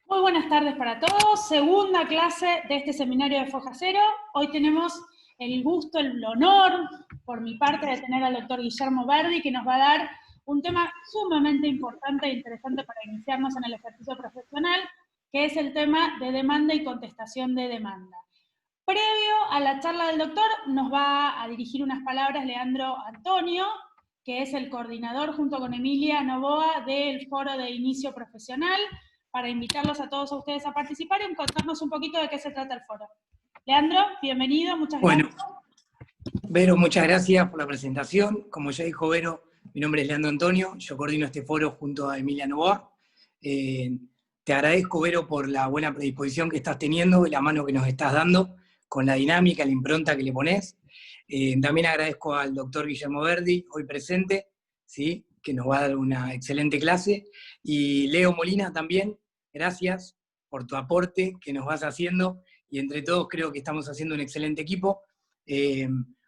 Muy buenas tardes para todos. Segunda clase de este seminario de Foja Cero. Hoy tenemos el gusto, el honor, por mi parte, de tener al doctor Guillermo Verdi, que nos va a dar un tema sumamente importante e interesante para iniciarnos en el ejercicio profesional, que es el tema de demanda y contestación de demanda. Previo a la charla del doctor, nos va a dirigir unas palabras Leandro Antonio, que es el coordinador junto con Emilia Novoa del Foro de Inicio Profesional, para invitarlos a todos ustedes a participar y contarnos un poquito de qué se trata el foro. Leandro, bienvenido, muchas gracias. Bueno, Vero, muchas gracias por la presentación. Como ya dijo Vero, mi nombre es Leandro Antonio, yo coordino este foro junto a Emilia Novoa. Te agradezco, Vero, por la buena predisposición que estás teniendo y la mano que nos estás dando con la dinámica, la impronta que le ponés. También agradezco al doctor Guillermo Verdi, hoy presente, ¿sí?, que nos va a dar una excelente clase. Y Leo Molina también, gracias por tu aporte que nos vas haciendo. Y entre todos creo que estamos haciendo un excelente equipo.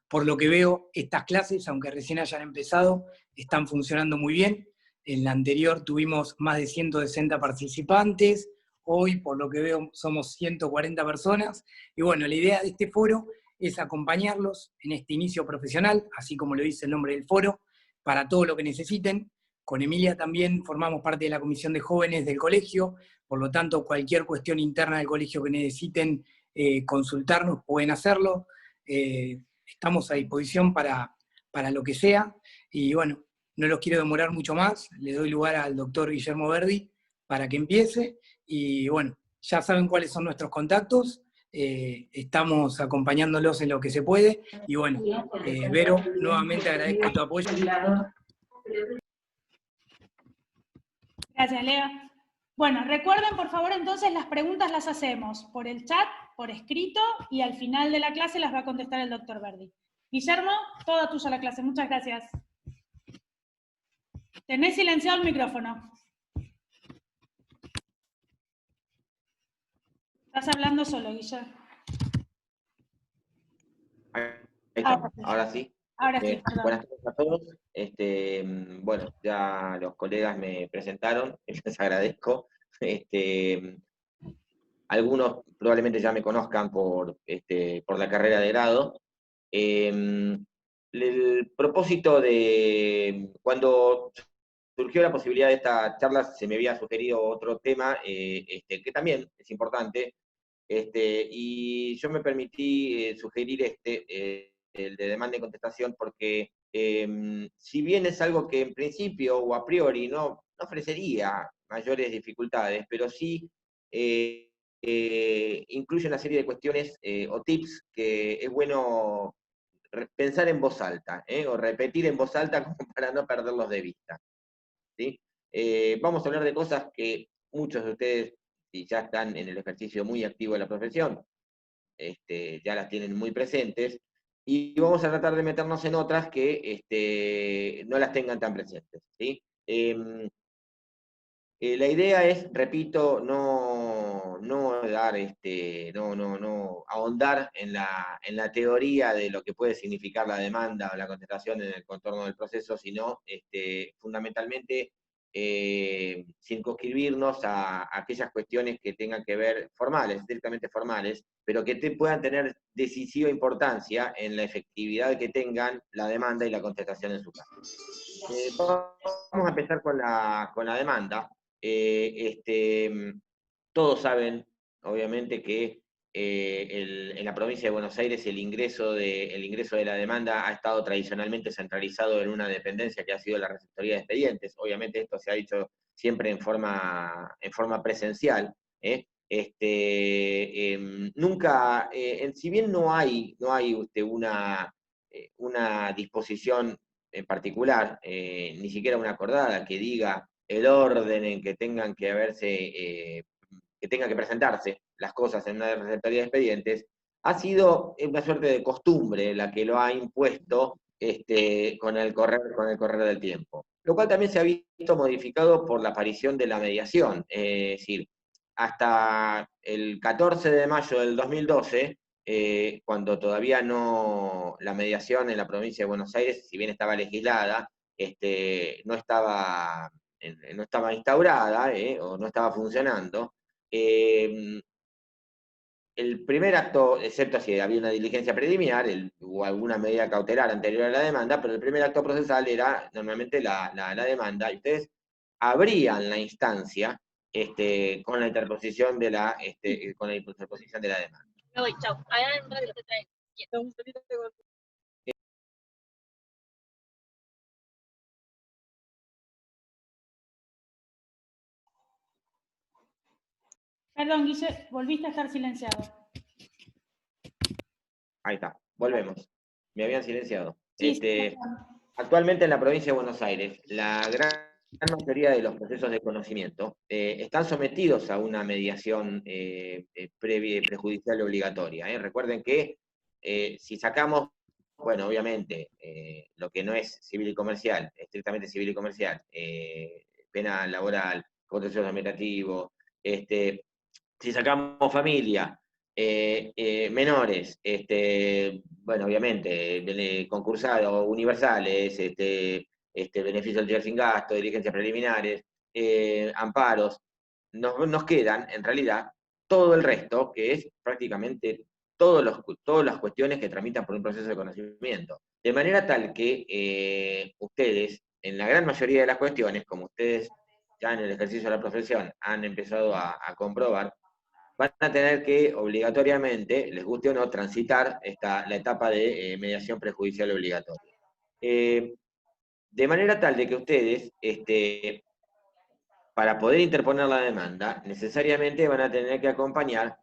Por lo que veo, estas clases, aunque recién hayan empezado, están funcionando muy bien. En la anterior tuvimos más de 160 participantes, hoy por lo que veo somos 140 personas, y bueno, la idea de este foro es acompañarlos en este inicio profesional, así como lo dice el nombre del foro, para todo lo que necesiten. Con Emilia también formamos parte de la comisión de jóvenes del colegio, por lo tanto cualquier cuestión interna del colegio que necesiten consultarnos pueden hacerlo. Estamos a disposición para lo que sea, y bueno, no los quiero demorar mucho más, le doy lugar al doctor Guillermo Verdi para que empiece, y bueno, ya saben cuáles son nuestros contactos, estamos acompañándolos en lo que se puede, y bueno, Vero, nuevamente agradezco tu apoyo. Gracias, Leo. Bueno, recuerden, por favor, entonces las preguntas las hacemos por el chat, por escrito, y al final de la clase las va a contestar el doctor Verdi. Guillermo, toda tuya la clase. Muchas gracias. Tenés silenciado el micrófono. Estás hablando solo, Guillermo. Ahí está, ahora sí. Ahora sí, perdón. Buenas tardes a todos. Bueno, ya los colegas me presentaron, les agradezco. Algunos probablemente ya me conozcan por la carrera de grado. El propósito de cuando surgió la posibilidad de esta charla, se me había sugerido otro tema que también es importante, y yo me permití sugerir el de demanda y contestación, porque si bien es algo que en principio o a priori no ofrecería mayores dificultades, pero sí incluye una serie de cuestiones o tips que es bueno pensar en voz alta, o repetir en voz alta como para no perderlos de vista, ¿sí? Vamos a hablar de cosas que muchos de ustedes, si ya están en el ejercicio muy activo de la profesión, ya las tienen muy presentes, y vamos a tratar de meternos en otras que no las tengan tan presentes, ¿sí? La idea es, repito, no ahondar en la teoría de lo que puede significar la demanda o la contestación en el contorno del proceso, sino fundamentalmente circunscribirnos a aquellas cuestiones que tengan que ver formales, estrictamente formales, pero que puedan tener decisiva importancia en la efectividad que tengan la demanda y la contestación en su caso. Vamos a empezar con la demanda. Todos saben, obviamente, que en la provincia de Buenos Aires el ingreso de la demanda ha estado tradicionalmente centralizado en una dependencia que ha sido la receptoría de expedientes. Obviamente esto se ha hecho siempre en forma presencial. Nunca, si bien no hay una disposición en particular, ni siquiera una acordada que diga el orden en que tengan que presentarse las cosas en una receptoría de expedientes, ha sido una suerte de costumbre la que lo ha impuesto con el correr del tiempo. Lo cual también se ha visto modificado por la aparición de la mediación. Es decir, hasta el 14 de mayo del 2012, cuando todavía la mediación en la provincia de Buenos Aires, si bien estaba legislada, no estaba instaurada, o no estaba funcionando, El primer acto, excepto si había una diligencia preliminar o alguna medida cautelar anterior a la demanda, pero el primer acto procesal era normalmente la demanda, y ustedes abrían la instancia con la interposición de la, demanda. Me voy, chao. Allá en radio te traen. Perdón, Guille, volviste a estar silenciado. Ahí está, volvemos. Me habían silenciado. Sí, Actualmente en la provincia de Buenos Aires, la gran mayoría de los procesos de conocimiento están sometidos a una mediación previa, prejudicial obligatoria. Recuerden que si sacamos, bueno, obviamente, lo que no es civil y comercial, estrictamente civil y comercial, pena laboral, contencioso administrativo, si sacamos familia, menores, bueno, obviamente, concursados, universales, beneficios del tirar sin gasto, diligencias preliminares, amparos, nos quedan, en realidad, todo el resto, que es prácticamente todas las cuestiones que tramitan por un proceso de conocimiento. De manera tal que ustedes, en la gran mayoría de las cuestiones, como ustedes ya en el ejercicio de la profesión han empezado a comprobar, van a tener que obligatoriamente, les guste o no, transitar la etapa de mediación prejudicial obligatoria. De manera tal de que ustedes, para poder interponer la demanda, necesariamente van a tener que acompañar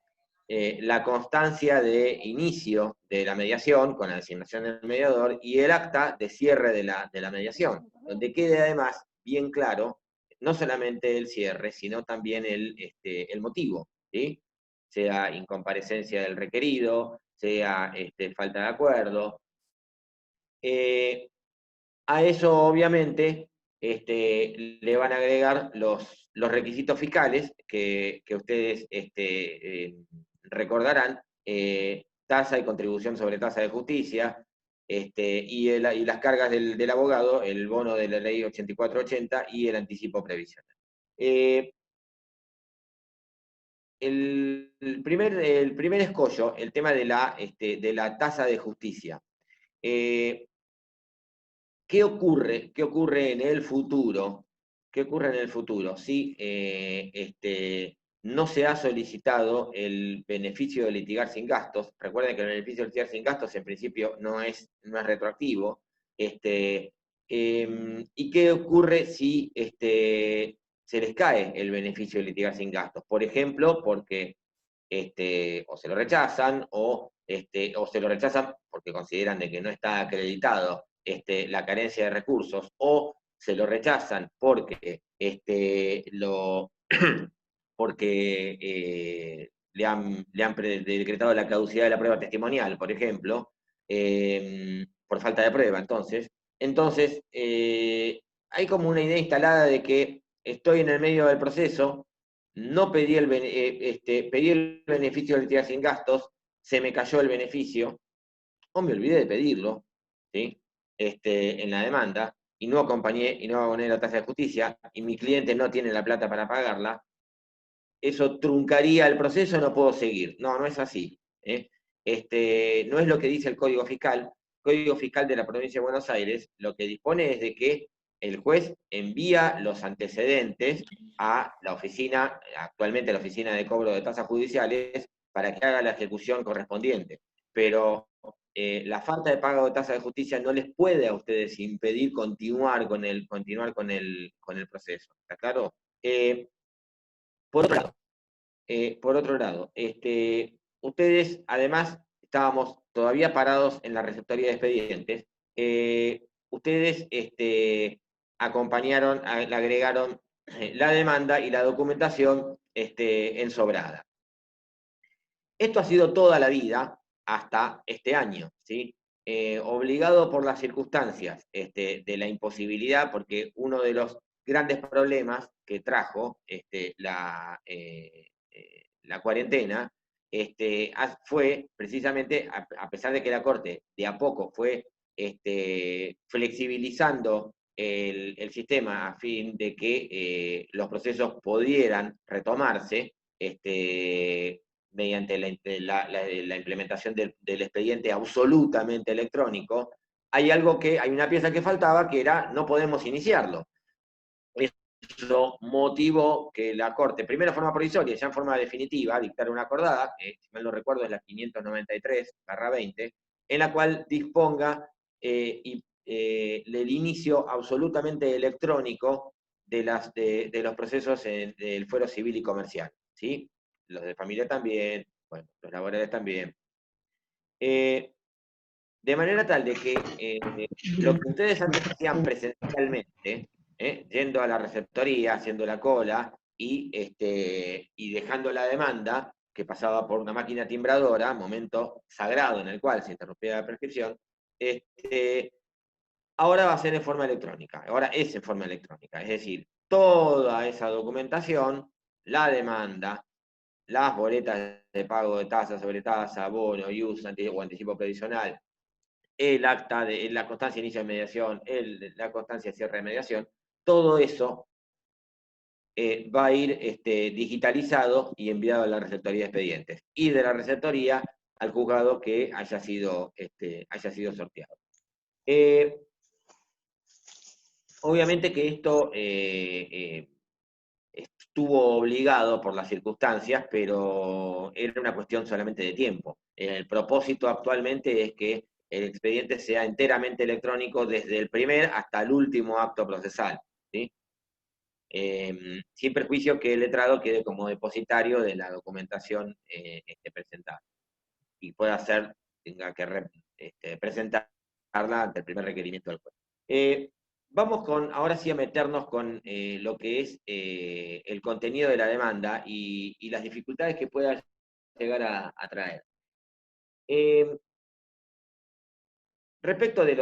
la constancia de inicio de la mediación con la designación del mediador y el acta de cierre de la mediación, donde quede además bien claro no solamente el cierre, sino también el motivo, ¿sí? Sea incomparecencia del requerido, sea falta de acuerdo. A eso, obviamente, le van a agregar los requisitos fiscales que ustedes recordarán, tasa y contribución sobre tasa de justicia, y las cargas del abogado, el bono de la ley 8480 y el anticipo previsional. El primer escollo, el tema de la tasa de justicia. ¿Qué ocurre en el futuro? ¿Qué ocurre en el futuro si no se ha solicitado el beneficio de litigar sin gastos? Recuerden que el beneficio de litigar sin gastos en principio no es retroactivo. ¿Y qué ocurre si se les cae el beneficio de litigar sin gastos? Por ejemplo, porque o se lo rechazan, o se lo rechazan porque consideran de que no está acreditado la carencia de recursos, o se lo rechazan porque porque le han decretado la caducidad de la prueba testimonial, por ejemplo, por falta de prueba. Entonces hay como una idea instalada de que estoy en el medio del proceso, no pedí pedí el beneficio de litigar sin gastos, se me cayó el beneficio, o me olvidé de pedirlo, ¿sí? En la demanda, y no acompañé y no aboné la tasa de justicia, y mi cliente no tiene la plata para pagarla, eso truncaría el proceso, no puedo seguir. No, no es así. No es lo que dice el Código Fiscal. El Código Fiscal de la Provincia de Buenos Aires lo que dispone es de que el juez envía los antecedentes a la oficina, actualmente la oficina de cobro de tasas judiciales, para que haga la ejecución correspondiente. Pero la falta de pago de tasa de justicia no les puede a ustedes impedir continuar con el proceso. ¿Está claro? Por otro lado, ustedes además estábamos todavía parados en la receptoría de expedientes. Ustedes acompañaron, le agregaron la demanda y la documentación ensobrada. Esto ha sido toda la vida hasta este año, ¿sí? Obligado por las circunstancias de la imposibilidad, porque uno de los grandes problemas que trajo la cuarentena fue precisamente, a pesar de que la Corte de a poco fue flexibilizando el sistema a fin de que los procesos pudieran retomarse, mediante la implementación del expediente absolutamente electrónico, hay una pieza que faltaba, que era no podemos iniciarlo. Eso motivó que la Corte, primero en forma provisoria y ya en forma definitiva, dictara una acordada, si mal no recuerdo es la 593/20, en la cual disponga el inicio absolutamente electrónico de los procesos del fuero civil y comercial, ¿sí? Los de familia también, bueno, los laborales también. De manera tal de que lo que ustedes antes hacían presencialmente, yendo a la receptoría, haciendo la cola y dejando la demanda, que pasaba por una máquina timbradora, momento sagrado en el cual se interrumpía la prescripción, ahora va a ser en forma electrónica, ahora es en forma electrónica, es decir, toda esa documentación, la demanda, las boletas de pago de tasa sobre tasa, bono, IUS o anticipo previsional, el acta de la constancia de inicio de mediación, la constancia de cierre de mediación, todo eso va a ir digitalizado y enviado a la receptoría de expedientes. Y de la receptoría al juzgado que haya sido sorteado. Obviamente que esto estuvo obligado por las circunstancias, pero era una cuestión solamente de tiempo. El propósito actualmente es que el expediente sea enteramente electrónico desde el primer hasta el último acto procesal, ¿sí? Sin perjuicio que el letrado quede como depositario de la documentación presentada y tenga que presentarla ante el primer requerimiento del juez. Vamos ahora sí a meternos con lo que es el contenido de la demanda y las dificultades que pueda llegar a traer. Respecto de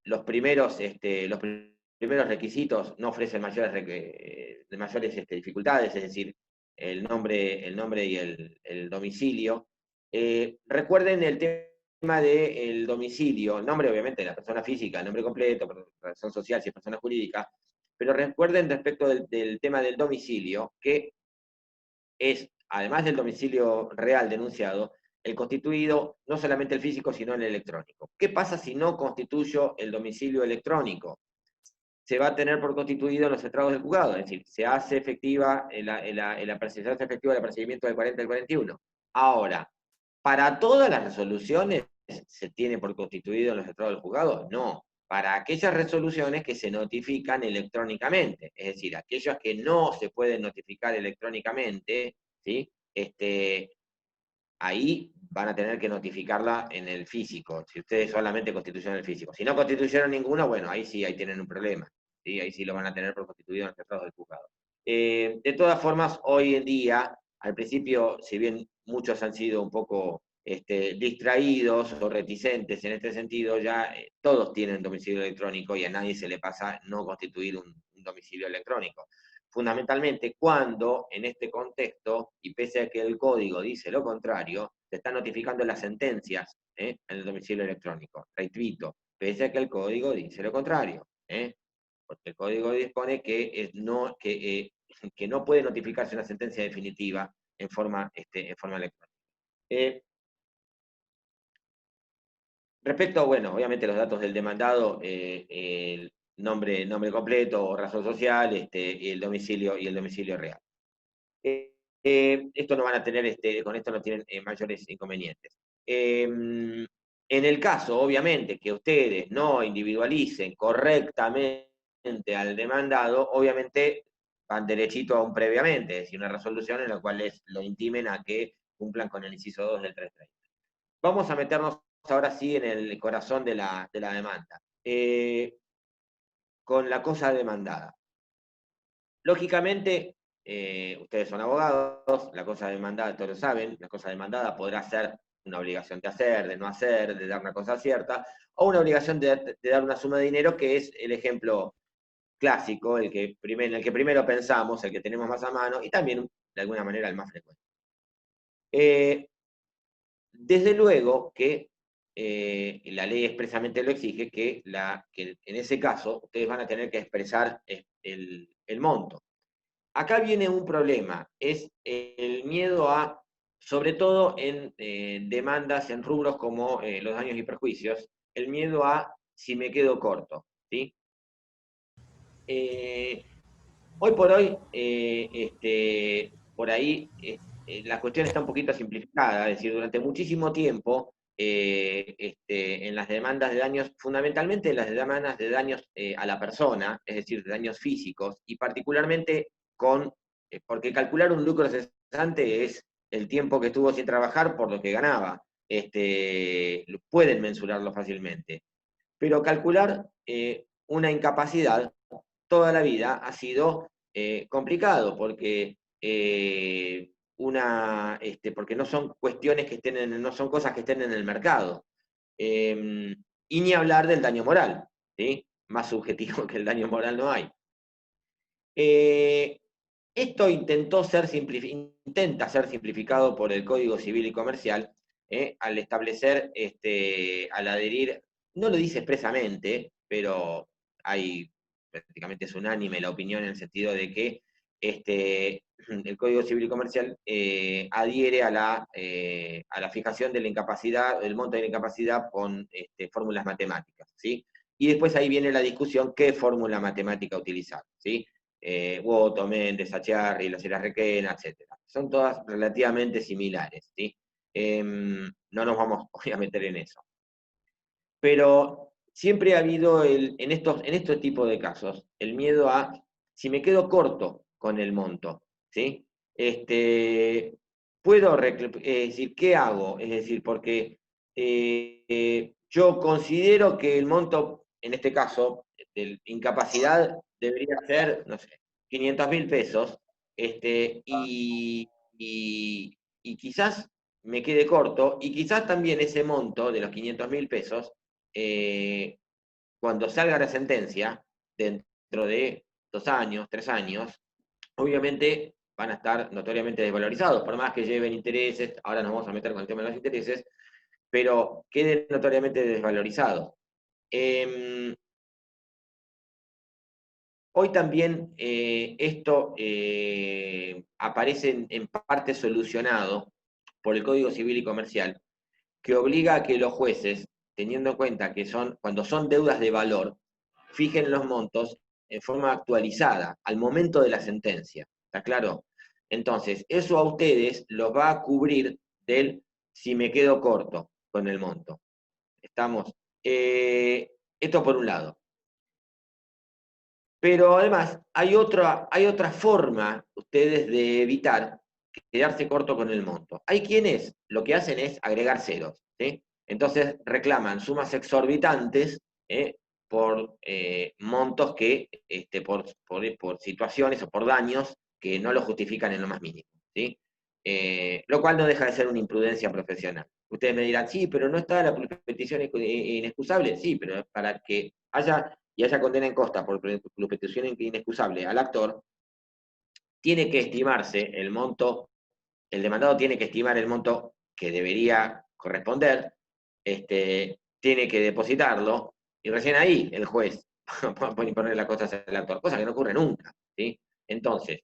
los primeros requisitos, no ofrecen mayores dificultades, es decir, el nombre y el domicilio. Recuerden el tema del domicilio, el nombre obviamente de la persona física, el nombre completo, razón social si es persona jurídica, pero recuerden respecto del tema del domicilio, que es, además del domicilio real denunciado, el constituido no solamente el físico, sino el electrónico. ¿Qué pasa si no constituyo el domicilio electrónico? Se va a tener por constituido en los estrados del juzgado, es decir, se hace efectiva el procedimiento del 40 y del 41. Ahora, ¿para todas las resoluciones se tiene por constituido en los estrados del juzgado? No. Para aquellas resoluciones que se notifican electrónicamente, es decir, aquellas que no se pueden notificar electrónicamente, ¿sí? Ahí van a tener que notificarla en el físico, si ustedes solamente constituyeron el físico. Si no constituyeron ninguno, bueno, ahí sí, ahí tienen un problema. ¿Sí? Ahí sí lo van a tener por constituido en los estrados del juzgado. De todas formas, hoy en día, al principio, si bien muchos han sido un poco distraídos o reticentes en este sentido, ya todos tienen domicilio electrónico y a nadie se le pasa no constituir un domicilio electrónico. Fundamentalmente cuando en este contexto, y pese a que el código dice lo contrario, se están notificando las sentencias en el domicilio electrónico. Repito, pese a que el código dice lo contrario. Porque el código dispone que no puede notificarse una sentencia definitiva en forma electrónica. Respecto, bueno, obviamente los datos del demandado, el nombre completo o razón social, el domicilio real. Esto no van a tener, con esto no tienen mayores inconvenientes. En el caso, obviamente, que ustedes no individualicen correctamente al demandado, obviamente van derechito a un previamente, es decir, una resolución en la cual lo intimen a que cumplan con el inciso 2 del 330. Vamos a meternos ahora sí en el corazón de la demanda. Con la cosa demandada. Lógicamente, ustedes son abogados, la cosa demandada, todos lo saben, la cosa demandada podrá ser una obligación de hacer, de no hacer, de dar una cosa cierta, o una obligación de dar una suma de dinero, que es el ejemplo clásico, en el que primero pensamos, el que tenemos más a mano, y también, de alguna manera, el más frecuente. Desde luego que la ley expresamente lo exige, que en ese caso ustedes van a tener que expresar el monto. acá viene un problema, es el miedo a, sobre todo en demandas, en rubros como los daños y perjuicios, el miedo a si me quedo corto, ¿sí? Hoy por hoy, por ahí, la cuestión está un poquito simplificada, es decir, durante muchísimo tiempo, en las demandas de daños, fundamentalmente en las demandas de daños a la persona, es decir, de daños físicos, y particularmente porque calcular un lucro cesante es el tiempo que estuvo sin trabajar por lo que ganaba, pueden mensurarlo fácilmente, pero calcular una incapacidad toda la vida ha sido complicado, porque, porque no son cuestiones que no son cosas que estén en el mercado. Y ni hablar del daño moral, ¿sí? Más subjetivo que el daño moral no hay. Esto intenta ser simplificado por el Código Civil y Comercial, al establecer, al adherir, no lo dice expresamente, pero prácticamente es unánime la opinión en el sentido de que el Código Civil y Comercial adhiere a la fijación de la incapacidad, del monto de la incapacidad con fórmulas matemáticas, ¿sí? Y después ahí viene la discusión qué fórmula matemática utilizar, ¿sí? Woto, Mendes, Achiarri, la Sierra Requena, etc. Son todas relativamente similares, ¿sí? No nos vamos hoy a meter en eso. Pero siempre ha habido, en estos tipos de casos, el miedo a, si me quedo corto con el monto, ¿sí? Puedo decir, ¿qué hago? Es decir, porque yo considero que el monto, en este caso, de incapacidad, debería ser, no sé, 500.000 pesos, y quizás me quede corto, y quizás también ese monto de los 500.000 pesos, cuando salga la sentencia, dentro de 2 años, 3 años, obviamente van a estar notoriamente desvalorizados, por más que lleven intereses, ahora nos vamos a meter con el tema de los intereses, pero queden notoriamente desvalorizados. Hoy también esto aparece en parte solucionado por el Código Civil y Comercial, que obliga a que los jueces, teniendo en cuenta que cuando son deudas de valor, fijen los montos en forma actualizada al momento de la sentencia. ¿Está claro? Entonces, eso a ustedes los va a cubrir del si me quedo corto con el monto. ¿Estamos? Esto por un lado. Pero además, hay otra forma, ustedes, de evitar quedarse corto con el monto. Hay quienes lo que hacen es agregar ceros, ¿sí? Entonces reclaman sumas exorbitantes por montos que, por situaciones o por daños que no lo justifican en lo más mínimo, ¿sí? Lo cual no deja de ser una imprudencia profesional. Ustedes me dirán, sí, pero no está la petición inexcusable. Sí, pero para que haya condena en costa por petición inexcusable al actor, tiene que estimarse el monto, el demandado tiene que estimar el monto que debería corresponder, tiene que depositarlo, y recién ahí el juez puede imponer las cosas al actor, cosa que no ocurre nunca, ¿sí? Entonces,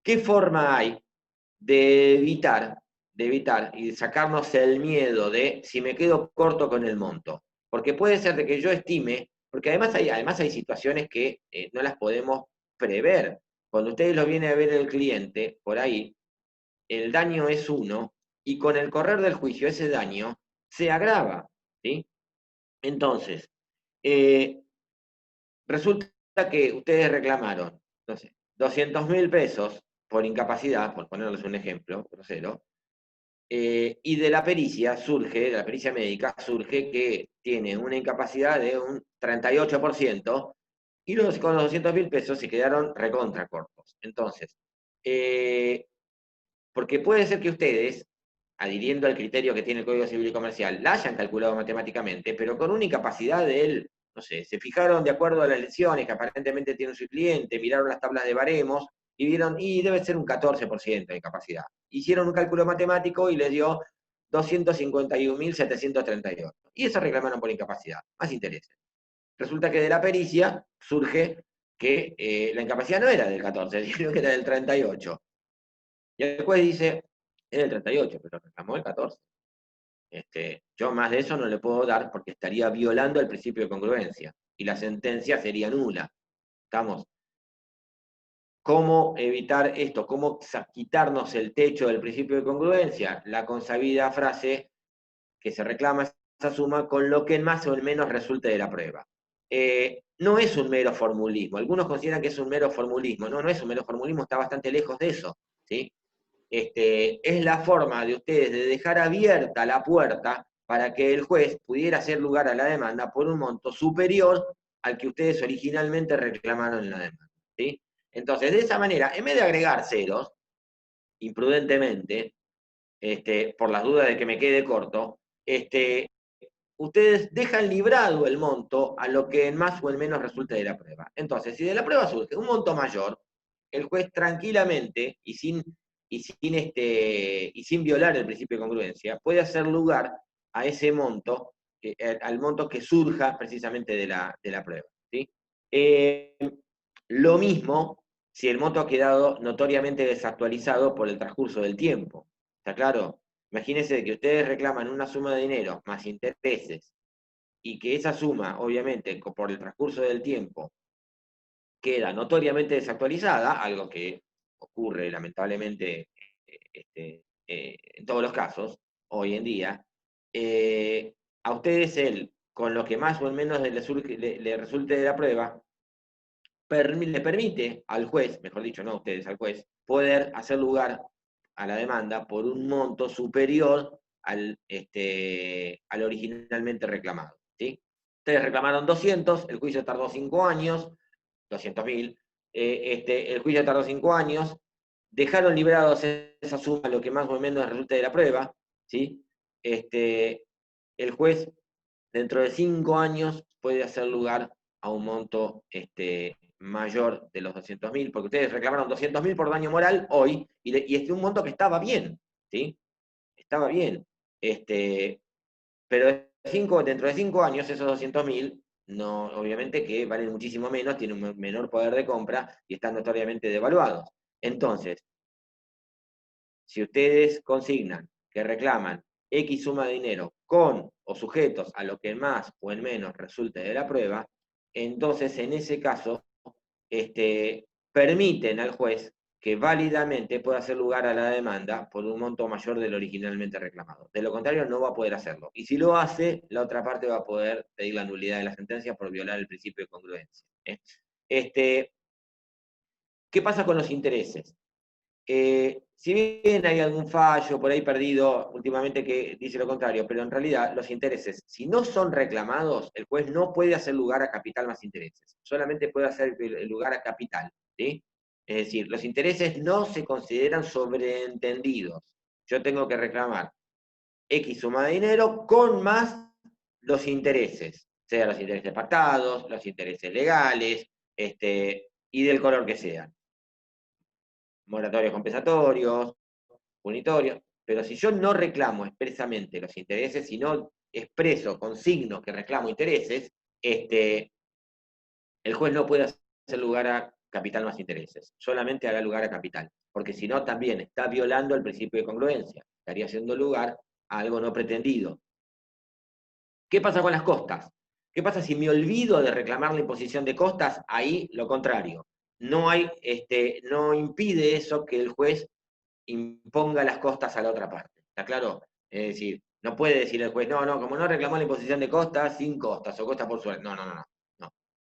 ¿qué forma hay de evitar y sacarnos el miedo de si me quedo corto con el monto? Porque puede ser de que yo estime, porque además hay situaciones que no las podemos prever. Cuando ustedes lo viene a ver el cliente, por ahí, el daño es uno, y con el correr del juicio ese daño se agrava, ¿sí? Entonces, resulta que ustedes reclamaron, no sé, 200.000 pesos por incapacidad, por ponerles un ejemplo grosero, y de la pericia médica, surge que tiene una incapacidad de un 38%, y con los 200.000 pesos se quedaron recontra cortos. Entonces, porque puede ser que ustedes, adhiriendo al criterio que tiene el Código Civil y Comercial, la hayan calculado matemáticamente, pero con una incapacidad de él, no sé, se fijaron de acuerdo a las lesiones que aparentemente tiene su cliente, miraron las tablas de baremos, y vieron, y debe ser un 14% de incapacidad. Hicieron un cálculo matemático y les dio 251.738. Y eso reclamaron por incapacidad, más intereses. Resulta que de la pericia surge que la incapacidad no era del 14, sino que era del 38. Y el juez dice, es del 38, pero reclamó el 14. Yo más de eso no le puedo dar porque estaría violando el principio de congruencia y la sentencia sería nula. ¿Estamos? ¿Cómo evitar esto? ¿Cómo quitarnos el techo del principio de congruencia? La consabida frase que se reclama esa suma con lo que más o menos resulte de la prueba. No es un mero formulismo. Algunos consideran que es un mero formulismo. No, no es un mero formulismo, está bastante lejos de eso. ¿Sí? Es la forma de ustedes de dejar abierta la puerta para que el juez pudiera hacer lugar a la demanda por un monto superior al que ustedes originalmente reclamaron en la demanda. ¿Sí? Entonces, de esa manera, en vez de agregar ceros, imprudentemente, por las dudas de que me quede corto, ustedes dejan librado el monto a lo que en más o en menos resulte de la prueba. Entonces, si de la prueba surge un monto mayor, el juez tranquilamente y sin violar el principio de congruencia, puede hacer lugar a ese monto, al monto que surja precisamente de la prueba. ¿Sí? Lo mismo si el monto ha quedado notoriamente desactualizado por el transcurso del tiempo. ¿Está claro? Imagínense que ustedes reclaman una suma de dinero más intereses y que esa suma, obviamente, por el transcurso del tiempo, queda notoriamente desactualizada, algo que ocurre lamentablemente en todos los casos, hoy en día, a ustedes con lo que más o menos le resulte de la prueba, le permite al juez, mejor dicho, no a ustedes, al juez, poder hacer lugar a la demanda por un monto superior al originalmente reclamado. ¿Sí? Ustedes reclamaron 200, el juicio tardó 5 años, 200.000, el juicio tardó 5 años, dejaron librados esa suma, lo que más o menos resulte de la prueba, ¿sí? El juez, dentro de 5 años, puede hacer lugar a un monto mayor de los 200.000, porque ustedes reclamaron 200.000 por daño moral hoy, y es un monto que estaba bien, ¿sí? Estaba bien. Pero dentro de 5 años, esos 200.000, no, obviamente que valen muchísimo menos, tienen un menor poder de compra y están notoriamente devaluados. Entonces, si ustedes consignan que reclaman X suma de dinero con o sujetos a lo que más o en menos resulte de la prueba, entonces en ese caso permiten al juez que válidamente pueda hacer lugar a la demanda por un monto mayor del originalmente reclamado. De lo contrario, no va a poder hacerlo. Y si lo hace, la otra parte va a poder pedir la nulidad de la sentencia por violar el principio de congruencia. ¿Qué pasa con los intereses? Si bien hay algún fallo por ahí perdido últimamente que dice lo contrario, pero en realidad los intereses, si no son reclamados, el juez no puede hacer lugar a capital más intereses, solamente puede hacer el lugar a capital, ¿sí? Es decir, los intereses no se consideran sobreentendidos. Yo tengo que reclamar X suma de dinero con más los intereses, sea los intereses pactados, los intereses legales, y del color que sean. Moratorios compensatorios, punitorios, pero si yo no reclamo expresamente los intereses, si no expreso con signos que reclamo intereses, el juez no puede hacer lugar a capital más intereses, solamente haga lugar a capital, porque si no también está violando el principio de congruencia, estaría haciendo lugar a algo no pretendido. ¿Qué pasa con las costas? ¿Qué pasa si me olvido de reclamar la imposición de costas? Ahí lo contrario. No impide eso que el juez imponga las costas a la otra parte. ¿Está claro? Es decir, no puede decir el juez, no, como no reclamó la imposición de costas, sin costas, o costas por suerte. No.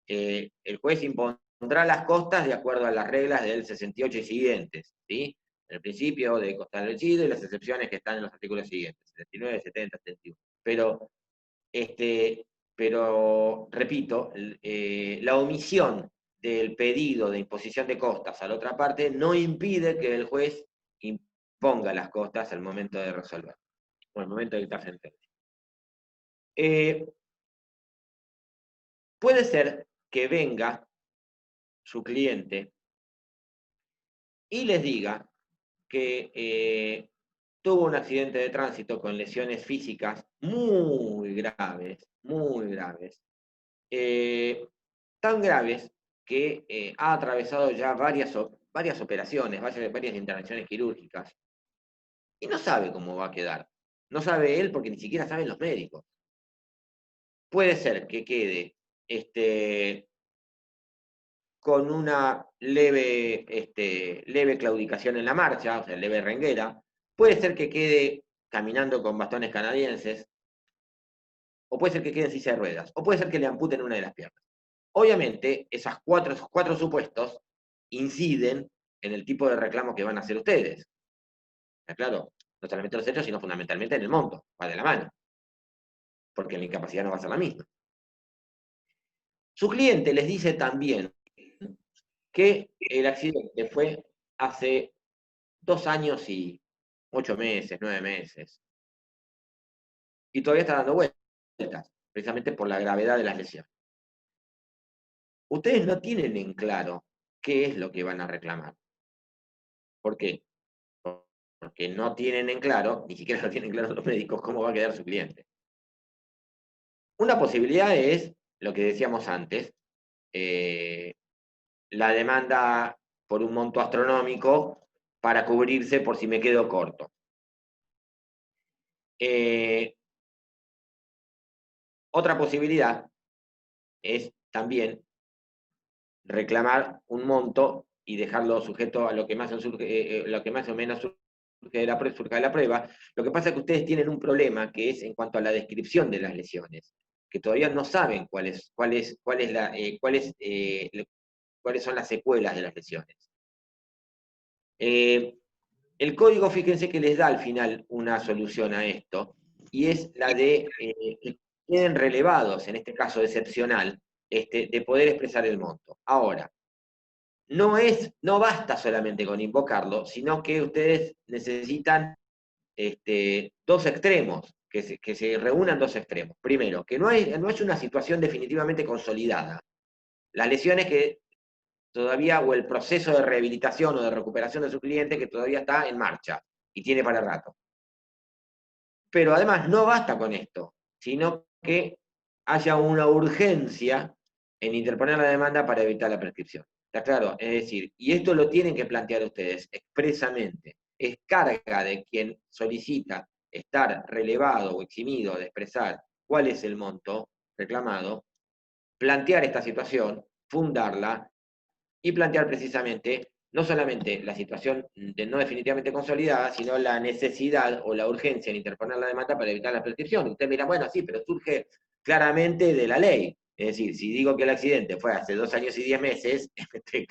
El juez impondrá las costas de acuerdo a las reglas del 68 y siguientes, ¿sí? El principio de costa del vencido y las excepciones que están en los artículos siguientes, 79, 70, 71. Pero repito, la omisión del pedido de imposición de costas a la otra parte no impide que el juez imponga las costas al momento de resolver, o al momento de dictar sentencia. Puede ser que venga su cliente y les diga que tuvo un accidente de tránsito con lesiones físicas muy graves, tan graves que ha atravesado ya varias operaciones, varias intervenciones quirúrgicas, y no sabe cómo va a quedar. No sabe él porque ni siquiera saben los médicos. Puede ser que quede con una leve claudicación en la marcha, o sea, leve renguera. Puede ser que quede caminando con bastones canadienses, o puede ser que quede en silla de ruedas, o puede ser que le amputen una de las piernas. Obviamente, esos cuatro supuestos inciden en el tipo de reclamo que van a hacer ustedes. ¿Está claro? No solamente los hechos, sino fundamentalmente en el monto, va de la mano, porque la incapacidad no va a ser la misma. Su cliente les dice también que el accidente fue hace 2 años y 8 meses, 9 meses, y todavía está dando vueltas, precisamente por la gravedad de las lesiones. Ustedes no tienen en claro qué es lo que van a reclamar. ¿Por qué? Porque no tienen en claro, ni siquiera lo tienen claro los médicos, cómo va a quedar su cliente. Una posibilidad es, lo que decíamos antes, la demanda por un monto astronómico para cubrirse por si me quedo corto. Otra posibilidad es también reclamar un monto y dejarlo sujeto a lo que más o menos surge de la prueba. Lo que pasa es que ustedes tienen un problema que es en cuanto a la descripción de las lesiones, que todavía no saben cuáles son las secuelas de las lesiones. El código, fíjense que les da al final una solución a esto, y es la de que queden relevados, en este caso excepcional, de poder expresar el monto. Ahora, no basta solamente con invocarlo, sino que ustedes necesitan 2 extremos, que se reúnan 2 extremos. Primero, que no es una situación definitivamente consolidada. Las lesiones que todavía, o el proceso de rehabilitación o de recuperación de su cliente que todavía está en marcha y tiene para rato. Pero además no basta con esto, sino que haya una urgencia en interponer la demanda para evitar la prescripción. ¿Está claro? Es decir, y esto lo tienen que plantear ustedes expresamente. Es carga de quien solicita estar relevado o eximido de expresar cuál es el monto reclamado, plantear esta situación, fundarla y plantear precisamente no solamente la situación de no definitivamente consolidada, sino la necesidad o la urgencia en interponer la demanda para evitar la prescripción. Usted mira, bueno, sí, pero surge claramente de la ley. Es decir, si digo que el accidente fue hace 2 años y 10 meses,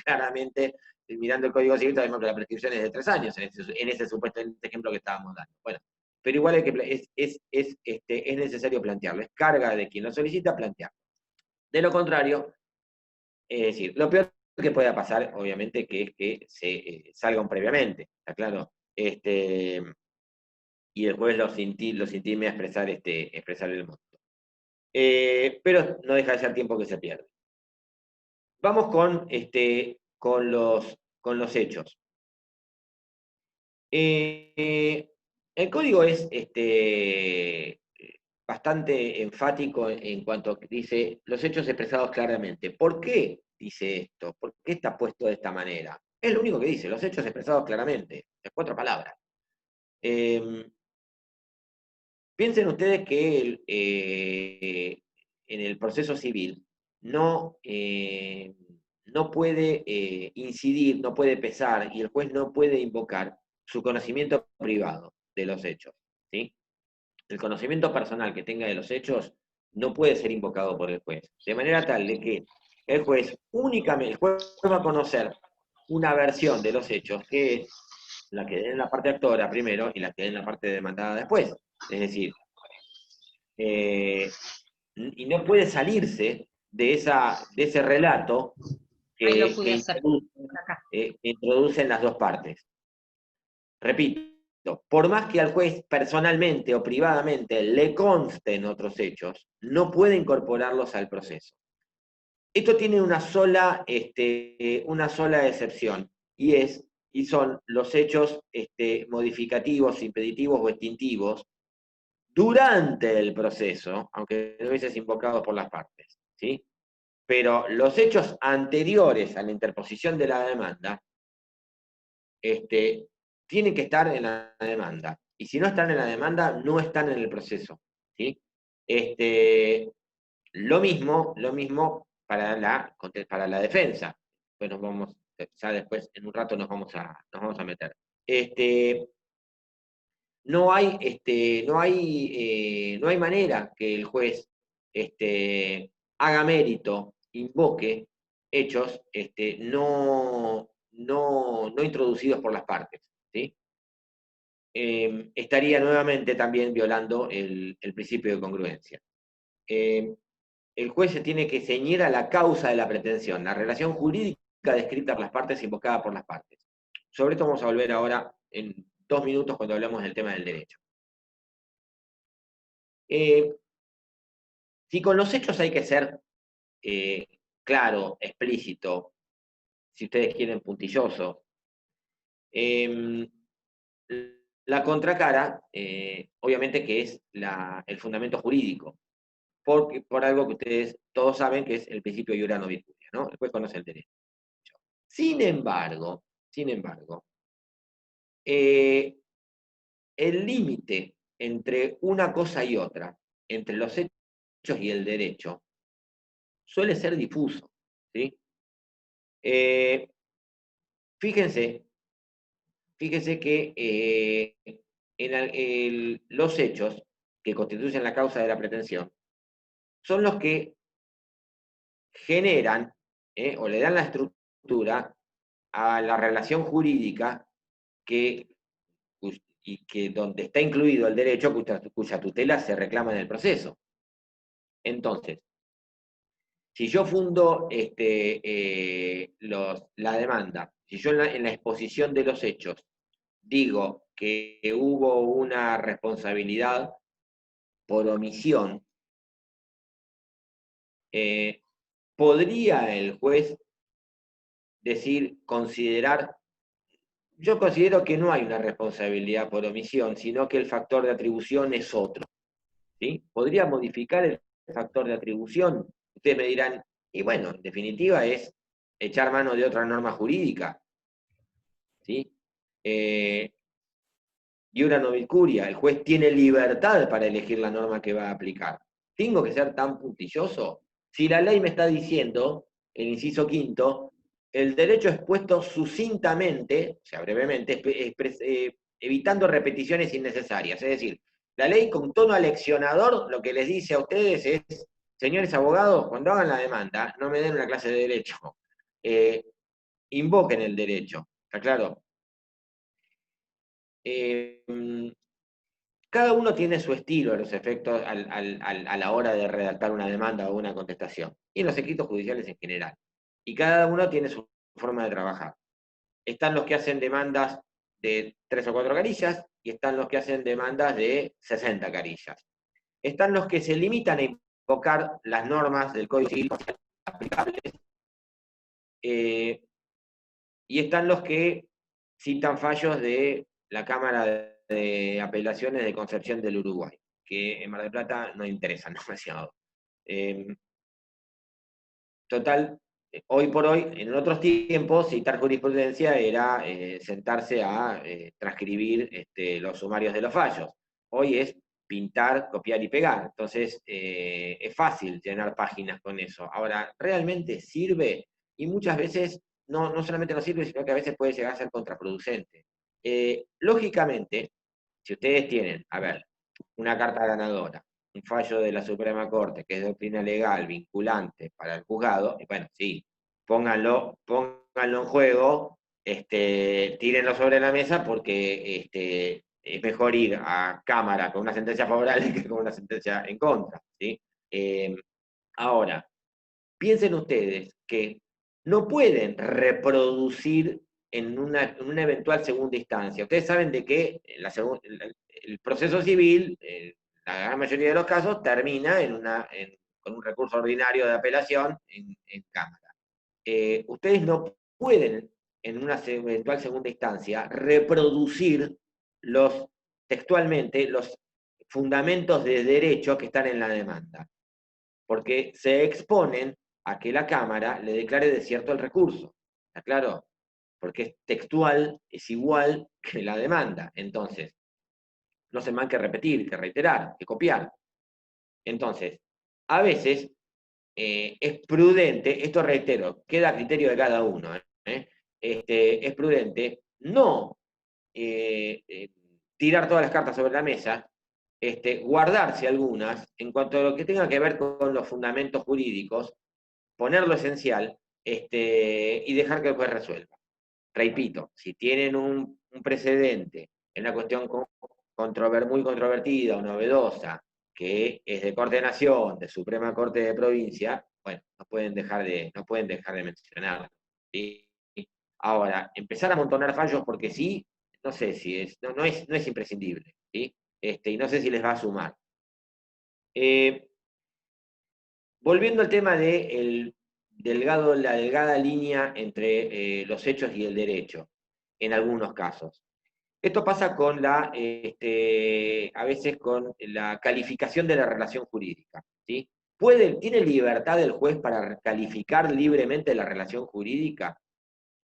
claramente, mirando el Código Civil, sabemos que la prescripción es de 3 años, en ese supuesto ejemplo que estábamos dando. Bueno, pero igual es necesario plantearlo. Es carga de quien lo solicita plantearlo. De lo contrario, es decir, lo peor que pueda pasar, obviamente, que es que se salgan previamente, ¿está claro? Y el juez los intime a expresar el monto. Pero no deja de ser tiempo que se pierde. Vamos con los hechos. El código es bastante enfático en cuanto a que dice los hechos expresados claramente. ¿Por qué dice esto? ¿Por qué está puesto de esta manera? Es lo único que dice, los hechos expresados claramente. Es 4 palabras. Piensen ustedes que en el proceso civil no puede incidir, no puede pesar, y el juez no puede invocar su conocimiento privado de los hechos, ¿sí? El conocimiento personal que tenga de los hechos no puede ser invocado por el juez, de manera tal de que el juez va a conocer una versión de los hechos que es la que den en la parte actora primero y la que den en la parte demandada después. Es decir, y no puede salirse de ese relato Ahí lo que pude hacer, por acá. introducen las 2 partes. Repito, por más que al juez personalmente o privadamente le consten otros hechos, no puede incorporarlos al proceso. Esto tiene una sola excepción, y son los hechos modificativos, impeditivos o extintivos durante el proceso, aunque no hubieses invocado por las partes, ¿sí? pero los hechos anteriores a la interposición de la demanda tienen que estar en la demanda. Y si no están en la demanda, no están en el proceso. ¿Sí? Lo mismo para la defensa. Bueno, ya después, en un rato nos vamos a meter. No hay manera que el juez haga mérito, invoque hechos no introducidos por las partes. ¿Sí? Estaría nuevamente también violando el principio de congruencia. El juez se tiene que ceñir a la causa de la pretensión, la relación jurídica descrita por las partes, invocada por las partes. Sobre esto vamos a volver ahora en 2 minutos cuando hablamos del tema del derecho. Si con los hechos hay que ser claro, explícito, si ustedes quieren puntilloso, la contracara, obviamente que es el fundamento jurídico, por algo que ustedes todos saben que es el principio iura no virtutia, ¿no? El juez conoce el derecho. Sin embargo, el límite entre una cosa y otra, entre los hechos y el derecho, suele ser difuso. ¿Sí? Fíjense que los hechos que constituyen la causa de la pretensión son los que generan o le dan la estructura a la relación jurídica y que donde está incluido el derecho cuya tutela se reclama en el proceso. Entonces, si yo fundo la demanda, si yo en la exposición de los hechos digo que hubo una responsabilidad por omisión, ¿podría el juez considerar? Yo considero que no hay una responsabilidad por omisión, sino que el factor de atribución es otro. ¿Sí? ¿Podría modificar el factor de atribución? Ustedes me dirán, y bueno, en definitiva es echar mano de otra norma jurídica. ¿Sí? Iura no curia, el juez tiene libertad para elegir la norma que va a aplicar. ¿Tengo que ser tan puntilloso? Si la ley me está diciendo, el inciso quinto, el derecho expuesto sucintamente, o sea, brevemente, evitando repeticiones innecesarias. Es decir, la ley con tono aleccionador lo que les dice a ustedes es, señores abogados, cuando hagan la demanda, no me den una clase de derecho. Invoquen el derecho. ¿Está claro? Cada uno tiene su estilo a los efectos a la hora de redactar una demanda o una contestación, y en los escritos judiciales en general. Y cada uno tiene su forma de trabajar. Están los que hacen demandas de 3 o 4 carillas, y están los que hacen demandas de 60 carillas. Están los que se limitan a invocar las normas del Código Civil aplicables, y están los que citan fallos de la Cámara de Apelaciones de Concepción del Uruguay, que en Mar del Plata no interesan demasiado. Total, hoy por hoy, en otros tiempos, citar jurisprudencia era sentarse a transcribir los sumarios de los fallos. Hoy es pintar, copiar y pegar. Entonces, es fácil llenar páginas con eso. Ahora, ¿realmente sirve? Y muchas veces no solamente no sirve, sino que a veces puede llegar a ser contraproducente. Lógicamente, si ustedes tienen, a ver, una carta ganadora, un fallo de la Suprema Corte, que es doctrina legal, vinculante para el juzgado, y bueno, sí, pónganlo en juego, tírenlo sobre la mesa, porque es mejor ir a Cámara con una sentencia favorable que con una sentencia en contra. ¿Sí? Ahora, piensen ustedes que no pueden reproducir en una eventual segunda instancia. Ustedes saben de que el proceso civil, la gran mayoría de los casos, termina con un recurso ordinario de apelación en Cámara. Ustedes no pueden, en una eventual segunda instancia, reproducir textualmente los fundamentos de derecho que están en la demanda, porque se exponen a que la Cámara le declare desierto el recurso. ¿Está claro? Porque es textual, es igual que la demanda. Entonces, no se más que repetir, que reiterar, que copiar. Entonces, a veces es prudente, esto reitero, queda a criterio de cada uno, es prudente no tirar todas las cartas sobre la mesa, guardarse algunas en cuanto a lo que tenga que ver con los fundamentos jurídicos, poner lo esencial y dejar que el juez resuelva. Repito, si tienen un precedente en una cuestión muy controvertida o novedosa, que es de Corte de Nación, de Suprema Corte de Provincia, bueno, no pueden dejar de mencionarlo. ¿Sí? Ahora, empezar a amontonar fallos porque sí, no sé si no es imprescindible, ¿sí? Y no sé si les va a sumar. Volviendo al tema de la delgada línea entre los hechos y el derecho, en algunos casos. Esto pasa con a veces con la calificación de la relación jurídica, ¿sí? ¿Tiene libertad el juez para calificar libremente la relación jurídica?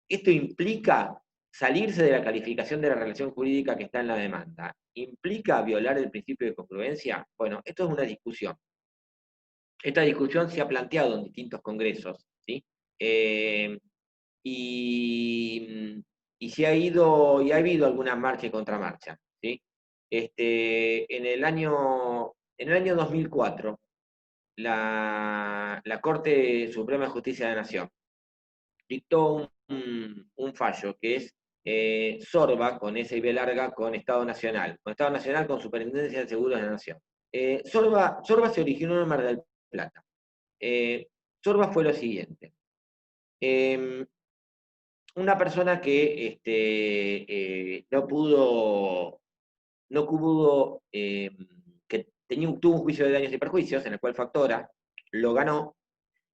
Esto implica salirse de la calificación de la relación jurídica que está en la demanda. ¿Implica violar el principio de congruencia? Bueno, esto es una discusión. Esta discusión se ha planteado en distintos congresos, ¿sí? Y ha habido alguna marcha y contramarcha, ¿sí? En el año 2004, la Corte Suprema de Justicia de la Nación dictó un fallo que es SORBA con S y B larga con Estado Nacional con Superintendencia de Seguros de la Nación. SORBA se originó en Mar del Plata. SORBA fue lo siguiente. Una persona que que tuvo un juicio de daños y perjuicios en el cual factora, lo ganó,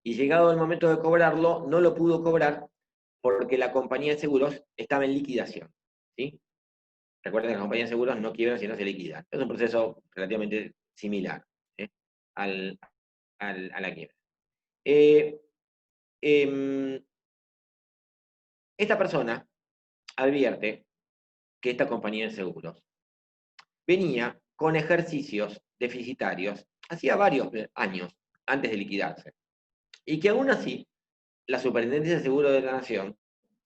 y llegado el momento de cobrarlo, no lo pudo cobrar porque la compañía de seguros estaba en liquidación, ¿sí? Recuerden que las compañías de seguros no quiebran sino se liquidan. Es un proceso relativamente similar, ¿eh? a la quiebra. Esta persona advierte que esta compañía de seguros venía con ejercicios deficitarios hacía varios años antes de liquidarse. Y que aún así, la Superintendencia de Seguros de la Nación,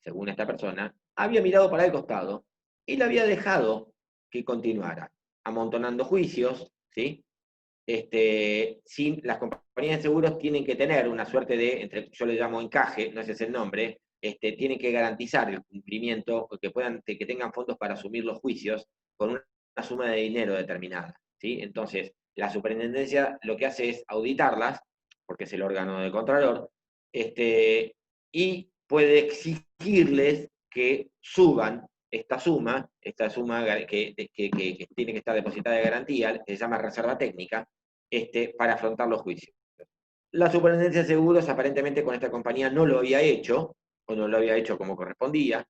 según esta persona, había mirado para el costado y le había dejado que continuara, amontonando juicios, ¿sí? Las compañías de seguros tienen que tener una suerte de, yo le llamo encaje, no ese es el nombre, tienen que garantizar el cumplimiento, que tengan fondos para asumir los juicios con una suma de dinero determinada, ¿sí? Entonces, la superintendencia lo que hace es auditarlas, porque es el órgano de contralor, y puede exigirles que suban esta suma que tiene que estar depositada de garantía, que se llama reserva técnica, para afrontar los juicios. La Superintendencia de Seguros aparentemente con esta compañía no lo había hecho, o no lo había hecho como correspondía,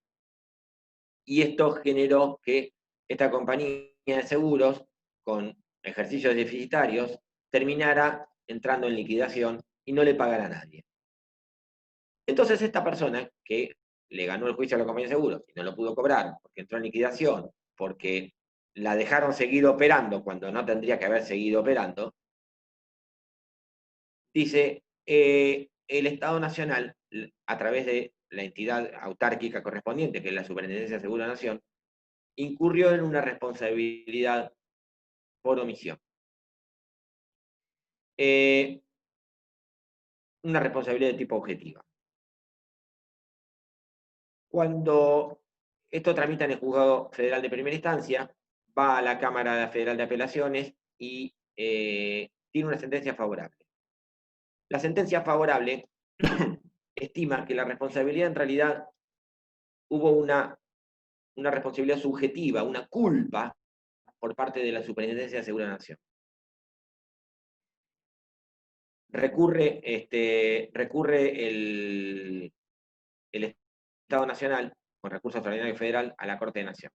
y esto generó que esta compañía de seguros, con ejercicios deficitarios, terminara entrando en liquidación y no le pagara a nadie. Entonces esta persona, que le ganó el juicio a la compañía de seguros y no lo pudo cobrar porque entró en liquidación, porque la dejaron seguir operando cuando no tendría que haber seguido operando, dice, el Estado Nacional, a través de la entidad autárquica correspondiente, que es la Superintendencia de Seguros de la Nación, incurrió en una responsabilidad por omisión. Una responsabilidad de tipo objetiva. Cuando esto tramita en el Juzgado Federal de Primera Instancia, va a la Cámara Federal de Apelaciones y tiene una sentencia favorable. La sentencia favorable estima que la responsabilidad en realidad hubo una responsabilidad subjetiva, una culpa por parte de la Superintendencia de Seguros de la Nación. Recurre el Estado Nacional, con recurso extraordinario federal, a la Corte de Nación.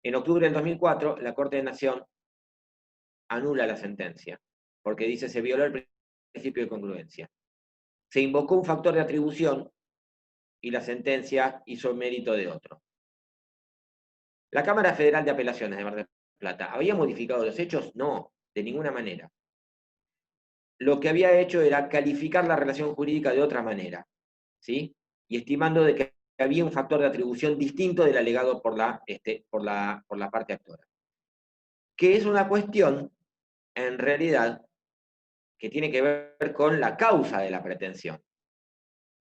En octubre del 2004, la Corte de Nación anula la sentencia, porque dice se violó el principio de congruencia. se invocó un factor de atribución y la sentencia hizo mérito de otro. ¿La Cámara Federal de Apelaciones de Mar del Plata había modificado los hechos? No, de ninguna manera. Lo que había hecho era calificar la relación jurídica de otra manera, ¿sí? Y estimando de que había un factor de atribución distinto del alegado por la parte actora. Que es una cuestión, en realidad, que tiene que ver con la causa de la pretensión,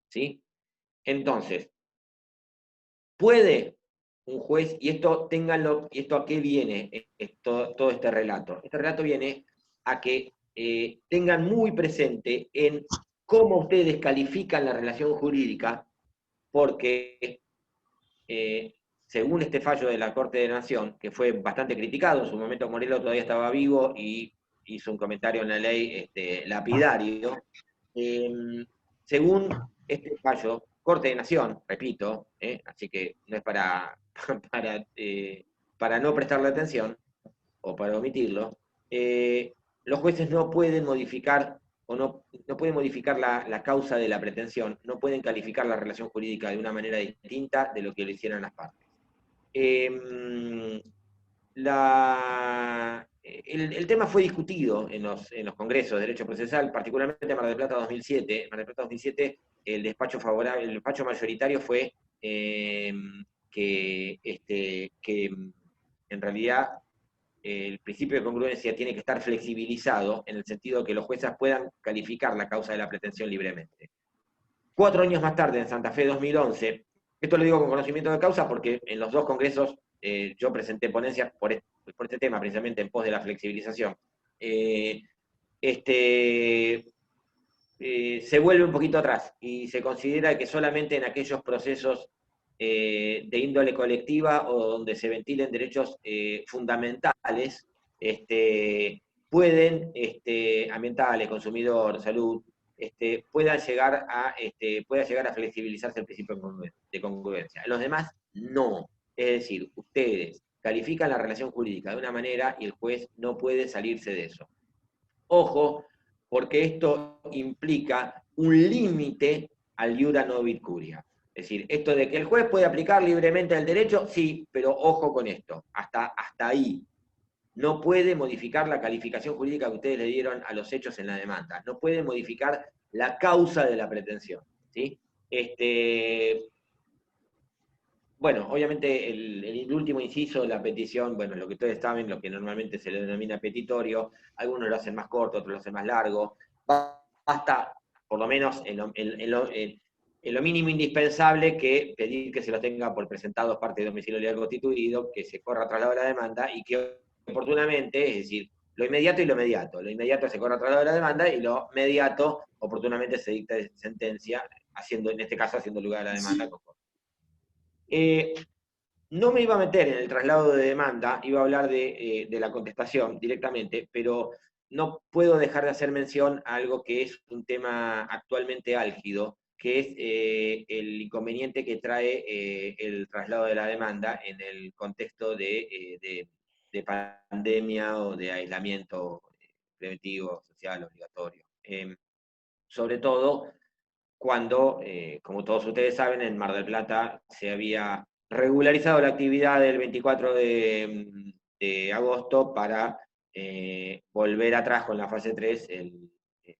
¿sí? Entonces, ¿puede un juez, y esto ténganlo, y esto a qué viene todo este relato? Este relato viene a que tengan muy presente en cómo ustedes califican la relación jurídica, porque según este fallo de la Corte de Nación, que fue bastante criticado, en su momento Morelo todavía estaba vivo y hizo un comentario en la ley lapidario, según este fallo, Corte de Nación, repito, así que no es para no prestarle atención o para omitirlo, los jueces no pueden modificar o no pueden modificar la causa de la pretensión, no pueden calificar la relación jurídica de una manera distinta de lo que lo hicieran las partes. El tema fue discutido en los congresos de Derecho Procesal, particularmente en Mar del Plata 2007. En Mar del Plata 2007, el despacho mayoritario fue que en realidad el principio de congruencia tiene que estar flexibilizado en el sentido de que los jueces puedan calificar la causa de la pretensión libremente. 4 años más tarde, en Santa Fe 2011, esto lo digo con conocimiento de causa porque en los 2 congresos yo presenté ponencias por este tema, precisamente en pos de la flexibilización. Se vuelve un poquito atrás y se considera que solamente en aquellos procesos de índole colectiva o donde se ventilen derechos fundamentales, pueden, ambientales, consumidor, salud, pueda llegar a flexibilizarse el principio de congruencia. En los demás, no. Es decir, ustedes califican la relación jurídica de una manera y el juez no puede salirse de eso. Ojo, porque esto implica un límite al iura novit curia. Es decir, esto de que el juez puede aplicar libremente el derecho, sí, pero ojo con esto, hasta ahí. No puede modificar la calificación jurídica que ustedes le dieron a los hechos en la demanda. No puede modificar la causa de la pretensión, ¿sí? Bueno, obviamente el último inciso de la petición, bueno, lo que ustedes saben, lo que normalmente se le denomina petitorio, algunos lo hacen más corto, otros lo hacen más largo, basta, por lo menos en lo mínimo indispensable, que pedir que se lo tenga por presentados parte de domicilio legal constituido, que se corra traslado de la demanda y que oportunamente, es decir, lo inmediato y lo mediato. Lo inmediato se corra traslado de la demanda y lo mediato oportunamente se dicta sentencia, en este caso haciendo lugar a la demanda. No me iba a meter en el traslado de demanda, iba a hablar de la contestación directamente, pero no puedo dejar de hacer mención a algo que es un tema actualmente álgido, que es el inconveniente que trae el traslado de la demanda en el contexto de pandemia o de aislamiento preventivo, social, obligatorio. Sobre todo cuando, como todos ustedes saben, en Mar del Plata se había regularizado la actividad del 24 de agosto para volver atrás con la fase 3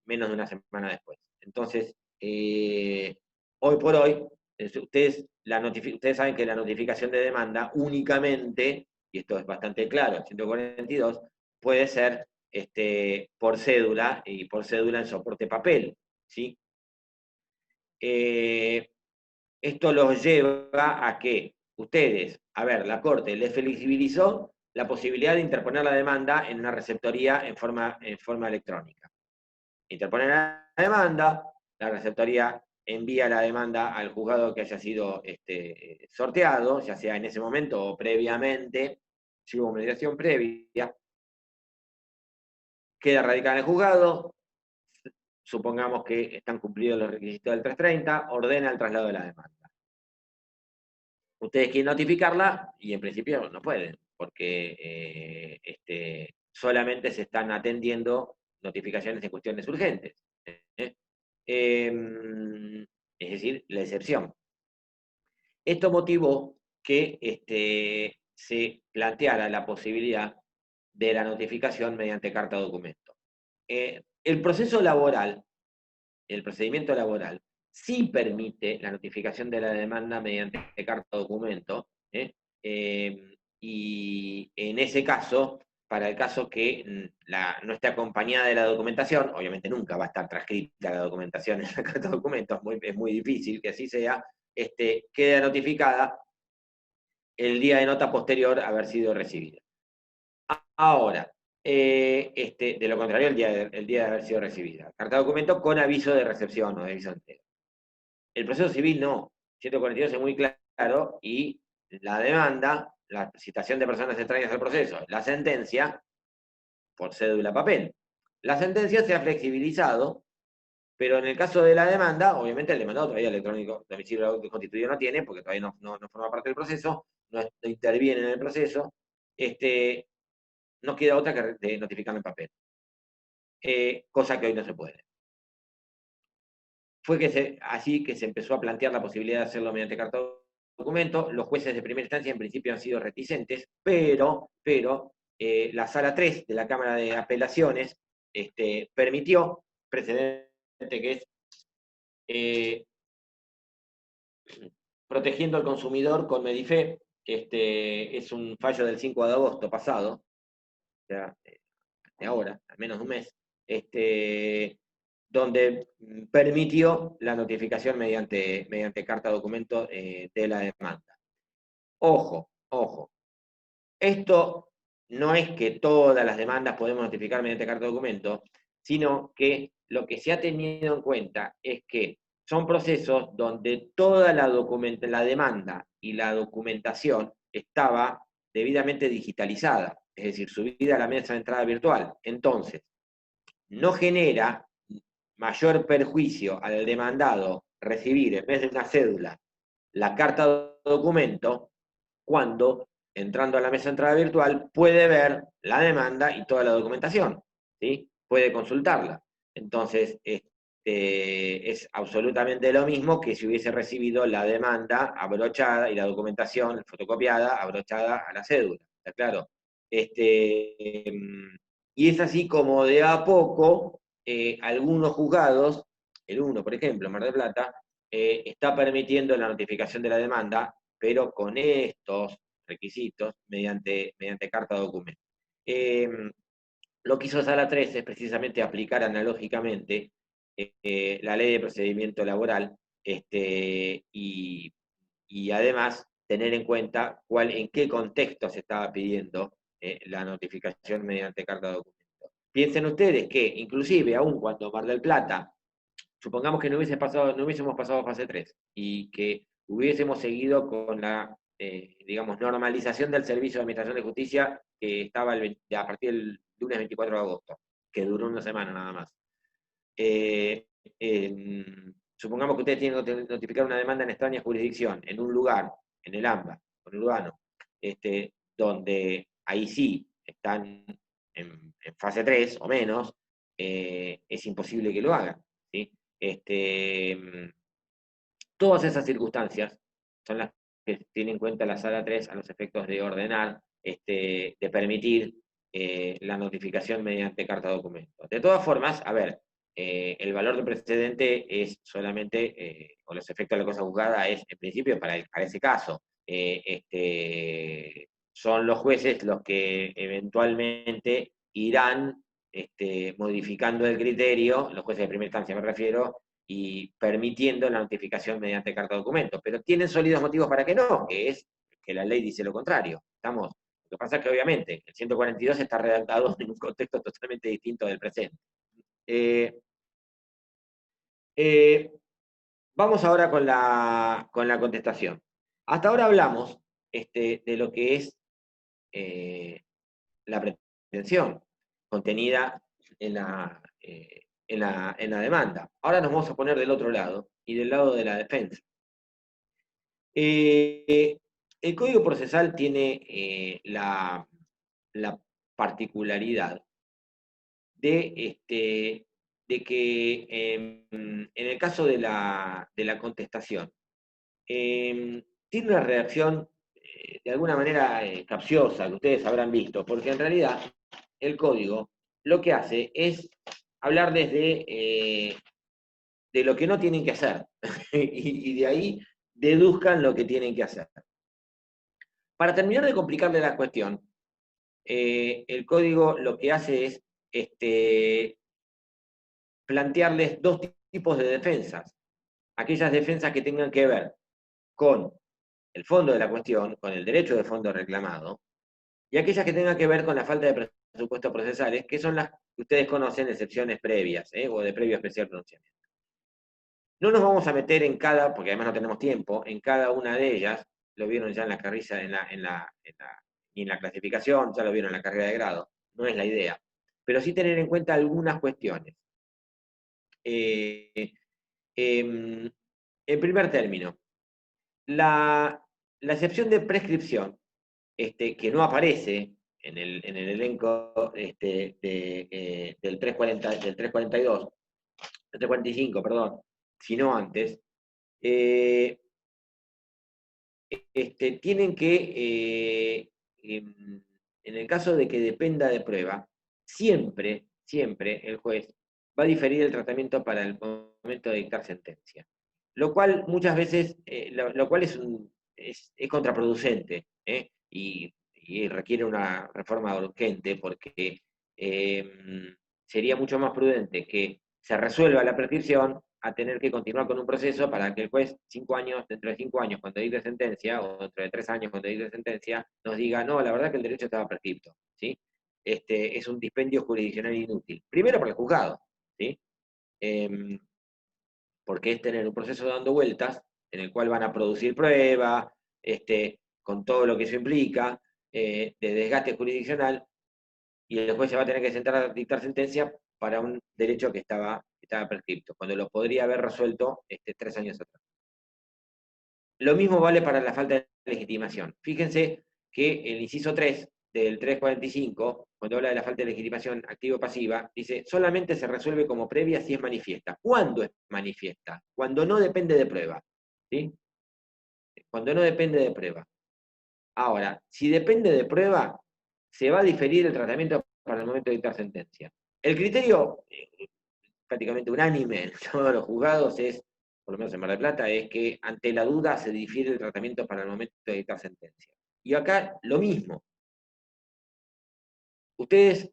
menos de una semana después. Entonces, hoy por hoy, ustedes saben que la notificación de demanda únicamente, y esto es bastante claro, el 142, puede ser por cédula, y por cédula en soporte papel, ¿sí? Esto los lleva a que ustedes, la Corte les flexibilizó la posibilidad de interponer la demanda en una receptoría en forma electrónica. Interponen la demanda, la receptoría envía la demanda al juzgado que haya sido sorteado, ya sea en ese momento o previamente, si hubo mediación previa, queda radicada en el juzgado, supongamos que están cumplidos los requisitos del 330, ordena el traslado de la demanda. Ustedes quieren notificarla y en principio no pueden, porque solamente se están atendiendo notificaciones en cuestiones urgentes. es decir, la excepción. Esto motivó que se planteara la posibilidad de la notificación mediante carta documento. El proceso laboral, el procedimiento laboral, sí permite la notificación de la demanda mediante carta documento, y en ese caso, para el caso que no esté acompañada de la documentación, obviamente nunca va a estar transcrita la documentación en la carta documento, es muy difícil que así sea, queda notificada el día de nota posterior a haber sido recibida. Ahora, de lo contrario, el día de haber sido recibida. Carta de documento con aviso de recepción o de aviso entero. El proceso civil no. 142 es muy claro y la demanda, la citación de personas extrañas al proceso, la sentencia, por cédula papel. La sentencia se ha flexibilizado, pero en el caso de la demanda, obviamente el demandado todavía electrónico domicilio constituido no tiene, porque todavía no forma parte del proceso, no interviene en el proceso, no queda otra que de notificarlo en papel. Cosa que hoy no se puede. Fue así que se empezó a plantear la posibilidad de hacerlo mediante carta de documento. Los jueces de primera instancia en principio han sido reticentes, pero la sala 3 de la Cámara de Apelaciones permitió, precedente que es protegiendo al consumidor con Medife, es un fallo del 5 de agosto pasado, ya, de ahora, al menos de un mes, donde permitió la notificación mediante carta documento de la demanda. Ojo, esto no es que todas las demandas podemos notificar mediante carta documento, sino que lo que se ha tenido en cuenta es que son procesos donde toda la demanda y la documentación estaba debidamente digitalizada, es decir, subida a la mesa de entrada virtual. Entonces, no genera mayor perjuicio al demandado recibir, en vez de una cédula, la carta de documento, cuando, entrando a la mesa de entrada virtual, puede ver la demanda y toda la documentación, ¿sí? Puede consultarla. Entonces, es absolutamente lo mismo que si hubiese recibido la demanda abrochada y la documentación fotocopiada abrochada a la cédula, ¿está claro? Y es así como de a poco algunos juzgados, el uno, por ejemplo, Mar del Plata, está permitiendo la notificación de la demanda, pero con estos requisitos mediante carta de documento. Lo que hizo Sala 3 es precisamente aplicar analógicamente la ley de procedimiento laboral y además tener en cuenta en qué contexto se estaba pidiendo la notificación mediante carta de documento. Piensen ustedes que inclusive aún cuando Mar del Plata, supongamos que no hubiésemos pasado a fase 3 y que hubiésemos seguido con la, digamos, normalización del servicio de administración de justicia que estaba a partir del lunes 24 de agosto, que duró una semana nada más. Supongamos que ustedes tienen que notificar una demanda en extraña jurisdicción, en un lugar, en el AMBA, conurbano, donde ahí sí están en fase 3 o menos, es imposible que lo hagan, ¿sí? Todas esas circunstancias son las que tiene en cuenta la Sala 3 a los efectos de ordenar, de permitir la notificación mediante carta de documento. De todas formas, a ver, el valor de precedente es solamente, o los efectos de la cosa juzgada es, en principio, para ese caso. Son los jueces los que eventualmente irán modificando el criterio, los jueces de primera instancia me refiero, y permitiendo la notificación mediante carta de documento. Pero tienen sólidos motivos para que no, que es que la ley dice lo contrario. Lo que pasa es que obviamente el 142 está redactado en un contexto totalmente distinto del presente. Vamos ahora con la contestación. Hasta ahora hablamos de lo que es la pretensión contenida en la demanda. Ahora nos vamos a poner del otro lado, y del lado de la defensa. El Código Procesal tiene la particularidad de en el caso de la contestación, tiene una redacción de alguna manera capciosa, que ustedes habrán visto, porque en realidad el código lo que hace es hablar de lo que no tienen que hacer, y de ahí deduzcan lo que tienen que hacer. Para terminar de complicarle la cuestión, el código lo que hace es plantearles dos tipos de defensas. Aquellas defensas que tengan que ver con el fondo de la cuestión, con el derecho de fondo reclamado, y aquellas que tengan que ver con la falta de presupuestos procesales, que son las que ustedes conocen, excepciones previas, o de previo especial pronunciamiento. No nos vamos a meter en cada, porque además no tenemos tiempo, en cada una de ellas, lo vieron ya en la carrilla, ni en la clasificación, ya lo vieron en la carrera de grado, no es la idea, pero sí tener en cuenta algunas cuestiones. En primer término, la excepción de prescripción, que no aparece en el elenco del 342, del 345, perdón, sino antes, tienen que, en el caso de que dependa de prueba, siempre el juez va a diferir el tratamiento para el momento de dictar sentencia. Lo cual muchas veces, lo cual es contraproducente, y requiere una reforma urgente, porque sería mucho más prudente que se resuelva la prescripción a tener que continuar con un proceso para que el juez, 5 años, dentro de 5 años, cuando dicte sentencia, o dentro de 3 años, cuando dicte sentencia, nos diga, no, la verdad que el derecho estaba prescripto, ¿sí? Es un dispendio jurisdiccional inútil. Primero por el juzgado, ¿sí? Porque es tener un proceso dando vueltas, en el cual van a producir pruebas, con todo lo que eso implica, de desgaste jurisdiccional, y el juez se va a tener que sentar a dictar sentencia para un derecho que estaba prescripto, cuando lo podría haber resuelto 3 años atrás. Lo mismo vale para la falta de legitimación. Fíjense que el inciso 3 del 345, cuando habla de la falta de legitimación activo-pasiva, dice, solamente se resuelve como previa si es manifiesta. ¿Cuándo es manifiesta? Cuando no depende de prueba, ¿sí? Cuando no depende de prueba. Ahora, si depende de prueba, se va a diferir el tratamiento para el momento de dictar sentencia. El criterio prácticamente unánime en todos los juzgados es, por lo menos en Mar del Plata, es que ante la duda se difiere el tratamiento para el momento de dictar sentencia. Y acá lo mismo. Ustedes,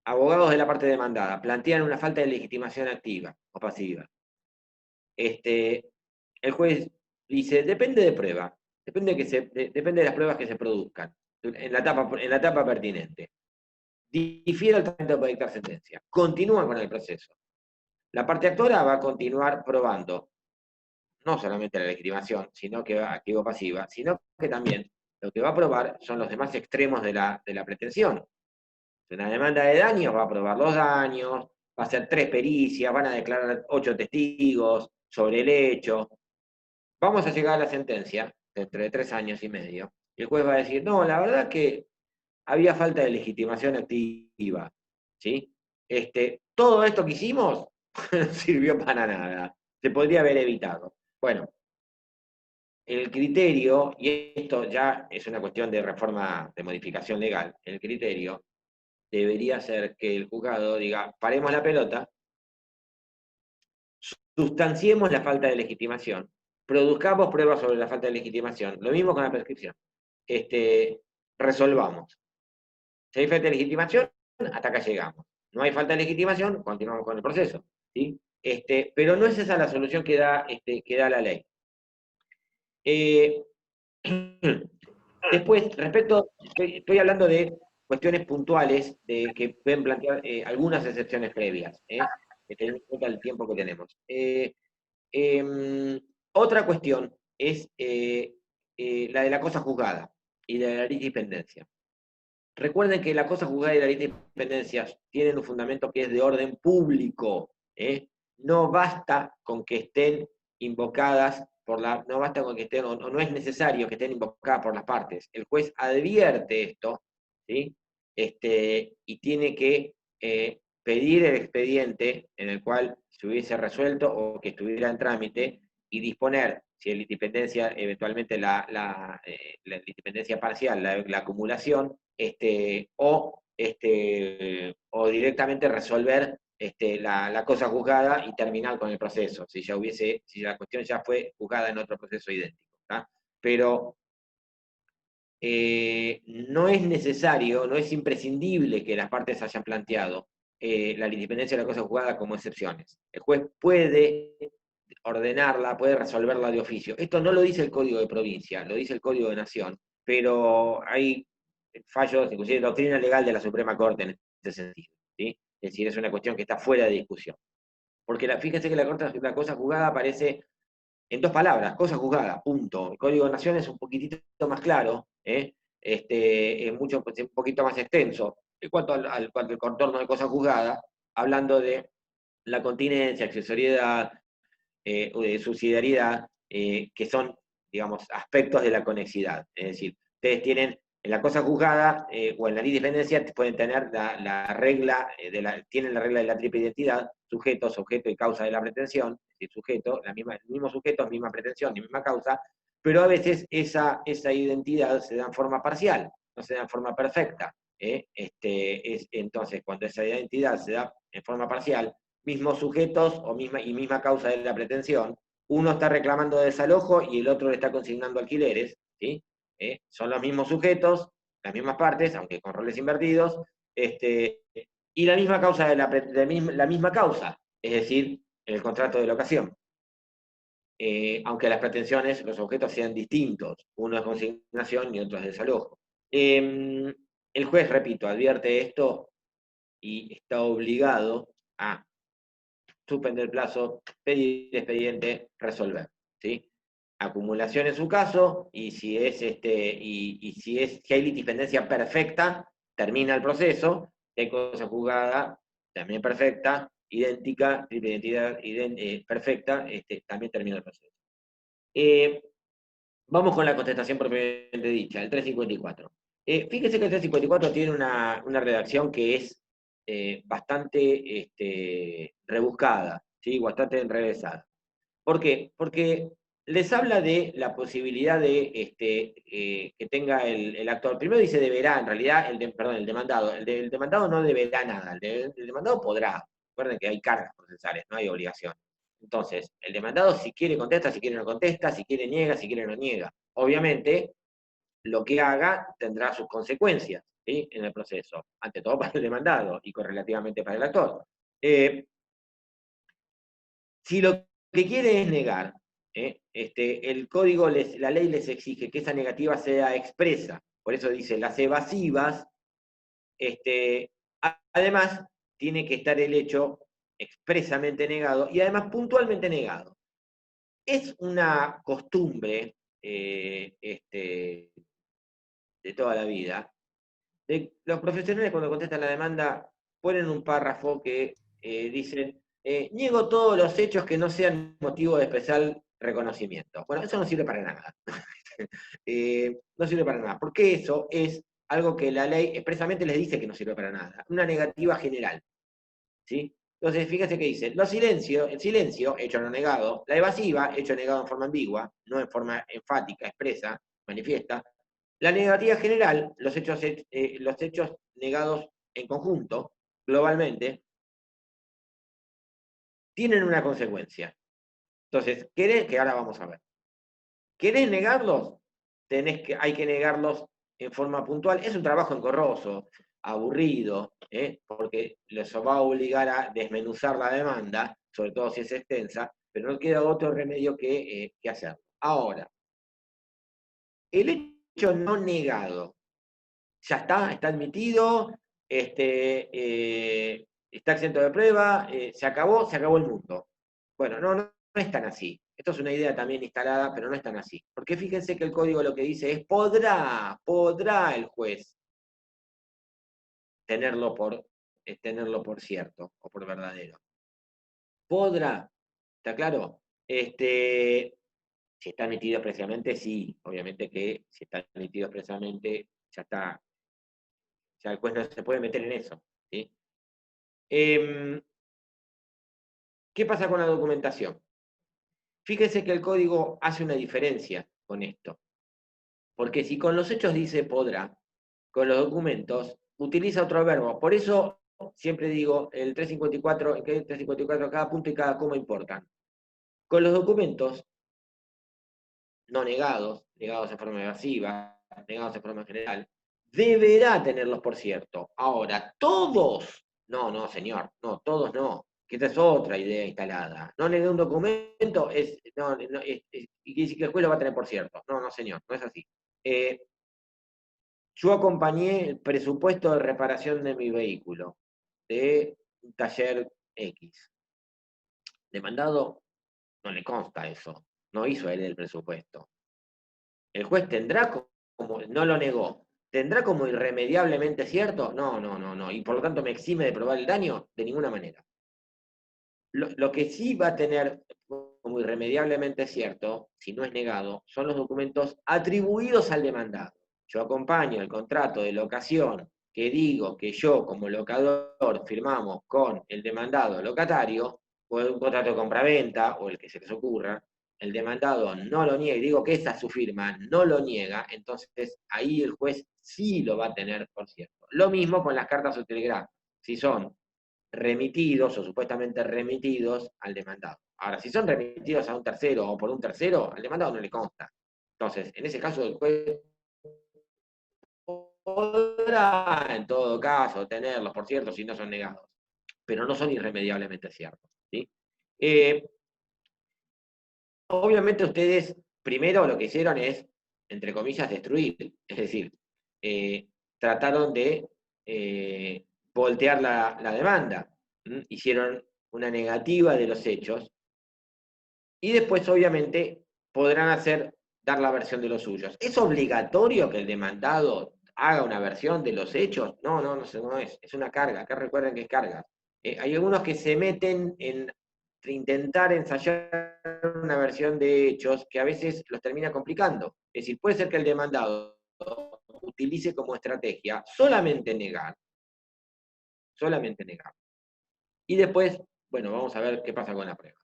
abogados de la parte demandada, plantean una falta de legitimación activa o pasiva. El juez dice, depende de prueba, depende de las pruebas que se produzcan en la etapa pertinente. Difiere el tratamiento para dictar sentencia. Continúa con el proceso. La parte actora va a continuar probando no solamente la legitimación, sino que va activo-pasiva, sino que también lo que va a probar son los demás extremos de la pretensión. Una demanda de daños va a probar los daños, va a hacer 3 pericias, van a declarar 8 testigos sobre el hecho. Vamos a llegar a la sentencia, dentro de 3 años y medio, y el juez va a decir, no, la verdad que había falta de legitimación activa, ¿sí? Todo esto que hicimos no sirvió para nada, se podría haber evitado. Bueno, el criterio, y esto ya es una cuestión de reforma, de modificación legal, el criterio debería ser que el juzgado diga, paremos la pelota, sustanciemos la falta de legitimación, produzcamos pruebas sobre la falta de legitimación, lo mismo con la prescripción, resolvamos. Si hay falta de legitimación, hasta acá llegamos. No hay falta de legitimación, continuamos con el proceso, ¿sí? Pero no es esa la solución que da la ley. Después, estoy hablando de cuestiones puntuales que pueden plantear algunas excepciones previas, teniendo en cuenta el tiempo que tenemos. Otra cuestión es la de la cosa juzgada y de la litipendencia. Recuerden que la cosa juzgada y la litipendencia tienen un fundamento que es de orden público. No basta con que estén invocadas no basta con que estén, o no es necesario que estén invocadas por las partes. El juez advierte esto, ¿sí? Y tiene que pedir el expediente en el cual se hubiese resuelto o que estuviera en trámite y disponer, si es litipendencia, eventualmente la litipendencia parcial, la acumulación, o directamente resolver la cosa juzgada y terminar con el proceso, si la cuestión ya fue juzgada en otro proceso idéntico. ¿tá? Pero no es necesario, no es imprescindible que las partes hayan planteado la litipendencia de la cosa juzgada como excepciones. El juez puede ordenarla, puede resolverla de oficio. Esto no lo dice el Código de Provincia, lo dice el Código de Nación, pero hay fallos, inclusive doctrina legal de la Suprema Corte en este sentido. ¿sí? Es decir, es una cuestión que está fuera de discusión. Porque fíjense que la cosa juzgada aparece en 2 palabras, cosa juzgada, punto. El Código de Nación es un poquitito más claro, es un poquito más extenso. En cuanto al contorno de cosa juzgada, hablando de la continencia, accesoriedad, o de subsidiariedad, que son, digamos, aspectos de la conexidad. Es decir, ustedes tienen en la cosa juzgada o en la litipendencia pueden tener la regla, tienen la regla de la triple identidad, sujeto, objeto y causa de la pretensión, es decir, sujeto, el mismo sujeto, misma pretensión, misma causa, pero a veces esa identidad se da en forma parcial, no se da en forma perfecta. Entonces, cuando esa identidad se da en forma parcial, mismos sujetos misma causa de la pretensión, uno está reclamando desalojo y el otro le está consignando alquileres, ¿sí? Son los mismos sujetos, las mismas partes, aunque con roles invertidos, y la misma causa la misma causa, es decir, el contrato de locación. Aunque las pretensiones, los objetos sean distintos, uno es consignación y otro es desalojo. El juez, repito, advierte esto y está obligado a suspender el plazo, pedir expediente, resolver. ¿sí? Acumulación en su caso, y si hay litipendencia perfecta, termina el proceso, hay cosa juzgada, también perfecta, idéntica, triple identidad perfecta, también termina el proceso. Vamos con la contestación propiamente dicha, el 354. Fíjese que el 354 tiene una redacción que es bastante rebuscada, ¿sí? Bastante enrevesada. ¿Por qué? Porque les habla de la posibilidad de que tenga el actor. Primero dice deberá, en realidad, el demandado. El demandado no deberá nada, el demandado podrá. Recuerden que hay cargas procesales, no hay obligación. Entonces, el demandado si quiere contesta, si quiere no contesta, si quiere niega, si quiere no niega. Obviamente, lo que haga tendrá sus consecuencias, ¿sí? En el proceso, ante todo para el demandado y correlativamente para el actor. Si lo que quiere es negar, el código, la ley les exige que esa negativa sea expresa, por eso dice las evasivas, además tiene que estar el hecho expresamente negado y además puntualmente negado. Es una costumbre de toda la vida. Los profesionales cuando contestan la demanda ponen un párrafo que dicen, niego todos los hechos que no sean motivo de especial reconocimiento. Bueno, eso no sirve para nada. No sirve para nada, porque eso es algo que la ley expresamente les dice que no sirve para nada. Una negativa general. ¿sí? Entonces, fíjense que dice, el silencio, hecho no negado, la evasiva, hecho negado en forma ambigua, no en forma enfática, expresa, manifiesta, la negativa general, los hechos negados en conjunto, globalmente, tienen una consecuencia. Entonces, que ahora vamos a ver. ¿Querés negarlos? Hay que negarlos en forma puntual. Es un trabajo engorroso, aburrido, porque les va a obligar a desmenuzar la demanda, sobre todo si es extensa, pero no queda otro remedio que hacerlo. Ahora, el hecho no negado, ya está admitido, está exento de prueba, se acabó el mundo. Bueno, no es tan así. Esto es una idea también instalada, pero no es tan así. Porque fíjense que el código lo que dice es, podrá el juez tenerlo por cierto o por verdadero. Podrá, ¿está claro? Si está admitido expresamente, sí. Obviamente que si está admitido expresamente, ya está. Ya el juez no se puede meter en eso. ¿sí? ¿Qué pasa con la documentación? Fíjense que el código hace una diferencia con esto. Porque si con los hechos dice podrá, con los documentos utiliza otro verbo. Por eso siempre digo, el 354, que el 354 cada punto y cada coma importan. Con los documentos no negados, negados en forma evasiva, negados en forma general, deberá tenerlos por cierto. Ahora, todos, no, señor, no, todos no, que esta es otra idea instalada. No negué un documento, y quiere decir que el juez lo va a tener por cierto. No, señor, no es así. Yo acompañé el presupuesto de reparación de mi vehículo, de un taller X. Demandado, no le consta eso, no hizo él el presupuesto. El juez tendrá como, no lo negó, ¿tendrá como irremediablemente cierto? No, y por lo tanto me exime de probar el daño, de ninguna manera. Lo que sí va a tener como irremediablemente cierto, si no es negado, son los documentos atribuidos al demandado. Yo acompaño el contrato de locación que digo que yo como locador firmamos con el demandado locatario, o un contrato de compraventa, o el que se les ocurra, el demandado no lo niega, y digo que esa es su firma, no lo niega, entonces ahí el juez sí lo va a tener por cierto. Lo mismo con las cartas o telegramas, si son remitidos o supuestamente remitidos al demandado. Ahora, si son remitidos a un tercero o por un tercero, al demandado no le consta. Entonces, en ese caso, el juez podrá, en todo caso, tenerlos, por cierto, si no son negados, pero no son irremediablemente ciertos. ¿Sí? Obviamente ustedes, primero lo que hicieron es, entre comillas, destruir. Es decir, trataron de voltear la demanda. Hicieron una negativa de los hechos, y después obviamente podrán dar la versión de los suyos. ¿Es obligatorio que el demandado haga una versión de los hechos? No es una carga, acá recuerden que es carga. Hay algunos que se meten en intentar ensayar una versión de hechos que a veces los termina complicando. Es decir, puede ser que el demandado utilice como estrategia solamente negar, y después, bueno, vamos a ver qué pasa con la prueba.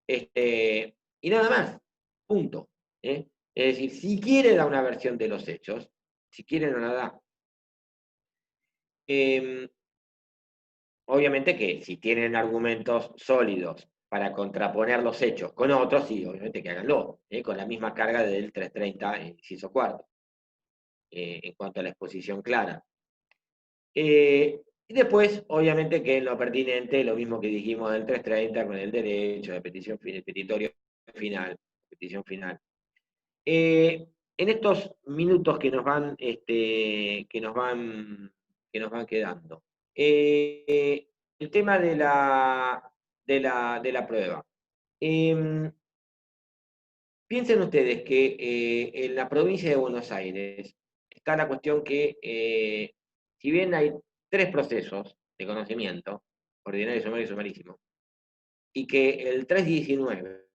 Y nada más, punto. Es decir, si quiere dar una versión de los hechos, si quiere no la da. Obviamente que si tienen argumentos sólidos para contraponer los hechos con otros, sí, obviamente que háganlo, con la misma carga del 330, inciso cuarto, en cuanto a la exposición clara. Y después, obviamente que en lo pertinente, lo mismo que dijimos del 330 con el derecho de petición, petitorio final, petición final. En estos minutos que nos van, que nos van quedando, el tema de la prueba. Piensen ustedes que en la provincia de Buenos Aires está la cuestión que, si bien hay 3 procesos de conocimiento, ordinario, sumario y sumarísimo, y que el 319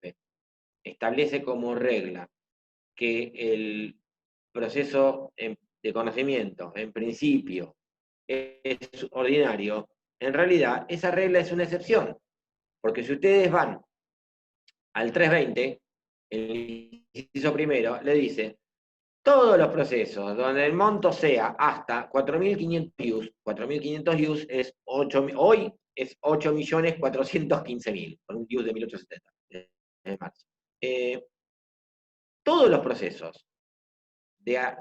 establece como regla que el proceso de conocimiento, en principio, es ordinario, en realidad esa regla es una excepción, porque si ustedes van al 320, el inciso primero le dice: todos los procesos donde el monto sea hasta 4.500 US, 4.500 US es 8, hoy es 8.415.000, con un US de 1870, de marzo. Todos los procesos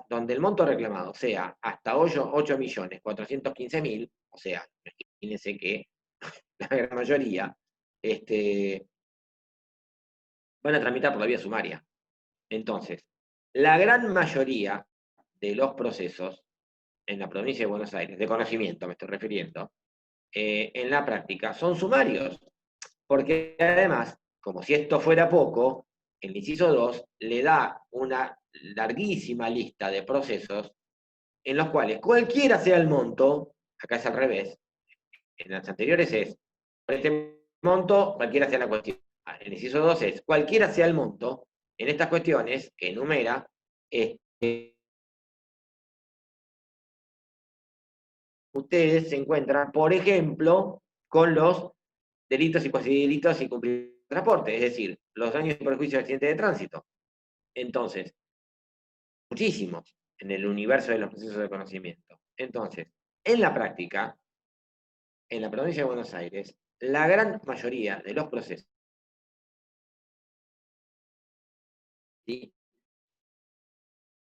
donde el monto reclamado sea hasta 8.415.000, o sea, imagínense que la gran mayoría van a tramitar por la vía sumaria. Entonces, la gran mayoría de los procesos en la provincia de Buenos Aires, de conocimiento me estoy refiriendo, en la práctica son sumarios, porque además, como si esto fuera poco, el inciso 2 le da una larguísima lista de procesos en los cuales cualquiera sea el monto, acá es al revés, en las anteriores es, por este monto, cualquiera sea la cuestión. El inciso 2 es, cualquiera sea el monto, en estas cuestiones que enumera, ustedes se encuentran, por ejemplo, con los delitos y cuasidelitos y cumplimiento de transporte, es decir, los daños y perjuicios de accidentes de tránsito. Entonces, muchísimos en el universo de los procesos de conocimiento. Entonces, en la práctica, en la provincia de Buenos Aires, la gran mayoría de los procesos, ¿sí?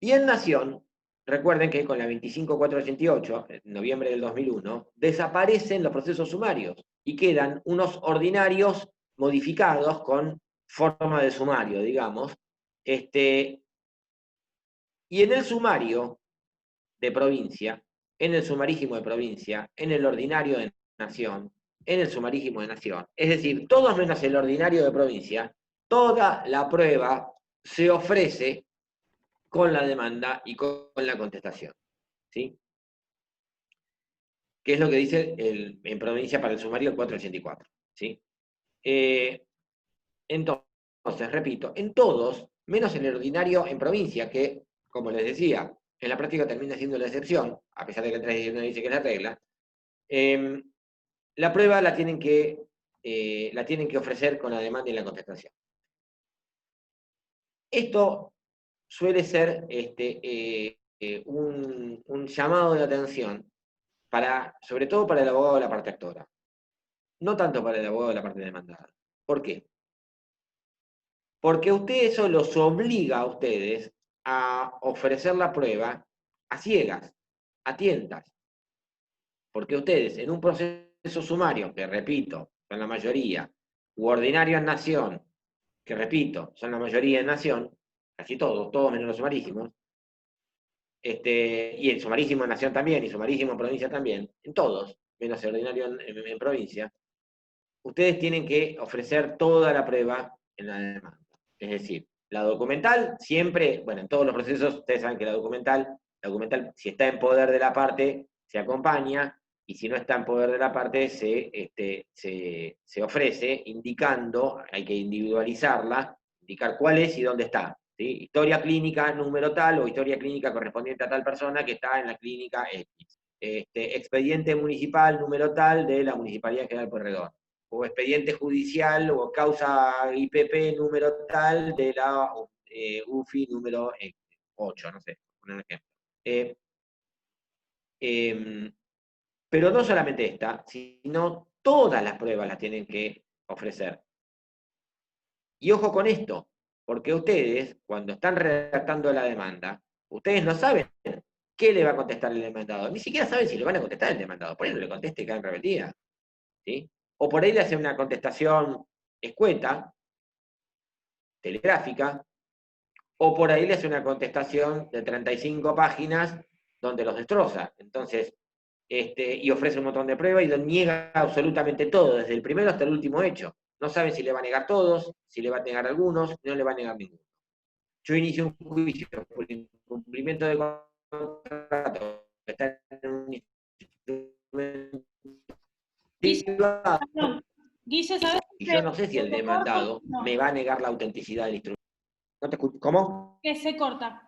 Y en Nación, recuerden que con la 25488, en noviembre del 2001, desaparecen los procesos sumarios y quedan unos ordinarios modificados con forma de sumario, digamos. Y en el sumario de provincia, en el sumarísimo de provincia, en el ordinario de Nación, en el sumarísimo de Nación, es decir, todos menos el ordinario de provincia, toda la prueba se ofrece con la demanda y con la contestación, ¿sí? Que es lo que dice en provincia para el sumario el 484, ¿sí? Entonces, repito, en todos, menos en el ordinario en provincia, que, como les decía, en la práctica termina siendo la excepción, a pesar de que el 319 dice que es la regla, la prueba la tienen que ofrecer con la demanda y la contestación. Esto suele ser un llamado de atención, sobre todo para el abogado de la parte actora. No tanto para el abogado de la parte demandada. ¿Por qué? Porque eso los obliga a ustedes a ofrecer la prueba a ciegas, a tientas. Porque ustedes en un proceso sumario, que repito, son la mayoría, u ordinario en Nación, que repito, son la mayoría en Nación, casi todos menos los sumarísimos, y el sumarísimo en Nación también, y sumarísimo en provincia también, en todos, menos el ordinario en provincia, ustedes tienen que ofrecer toda la prueba en la demanda. Es decir, la documental siempre, bueno, en todos los procesos, ustedes saben que la documental, si está en poder de la parte, se acompaña, y si no está en poder de la parte, se ofrece indicando, hay que individualizarla, indicar cuál es y dónde está. ¿Sí? Historia clínica número tal, o historia clínica correspondiente a tal persona que está en la clínica X. Expediente municipal número tal de la Municipalidad General Pueyrredón, o expediente judicial o causa IPP número tal de la UFI número 8, no sé, por un ejemplo. Pero no solamente esta, sino todas las pruebas las tienen que ofrecer. Y ojo con esto, porque ustedes, cuando están redactando la demanda, ustedes no saben qué le va a contestar el demandado, ni siquiera saben si le van a contestar el demandado, por ahí no le conteste y cae en rebeldía, ¿sí? O por ahí le hacen una contestación escueta, telegráfica, o por ahí le hace una contestación de 35 páginas donde los destroza. Entonces, y ofrece un montón de pruebas y lo niega absolutamente todo, desde el primero hasta el último hecho. No saben si le va a negar todos, si le va a negar algunos, no le va a negar ninguno. Yo inicio un juicio por incumplimiento de contrato, que está en un instrumento privado, Guille, ¿sabes? y yo no sé si el demandado me va a negar la autenticidad del instrumento. ¿No te escucho? ¿Cómo? Que se corta.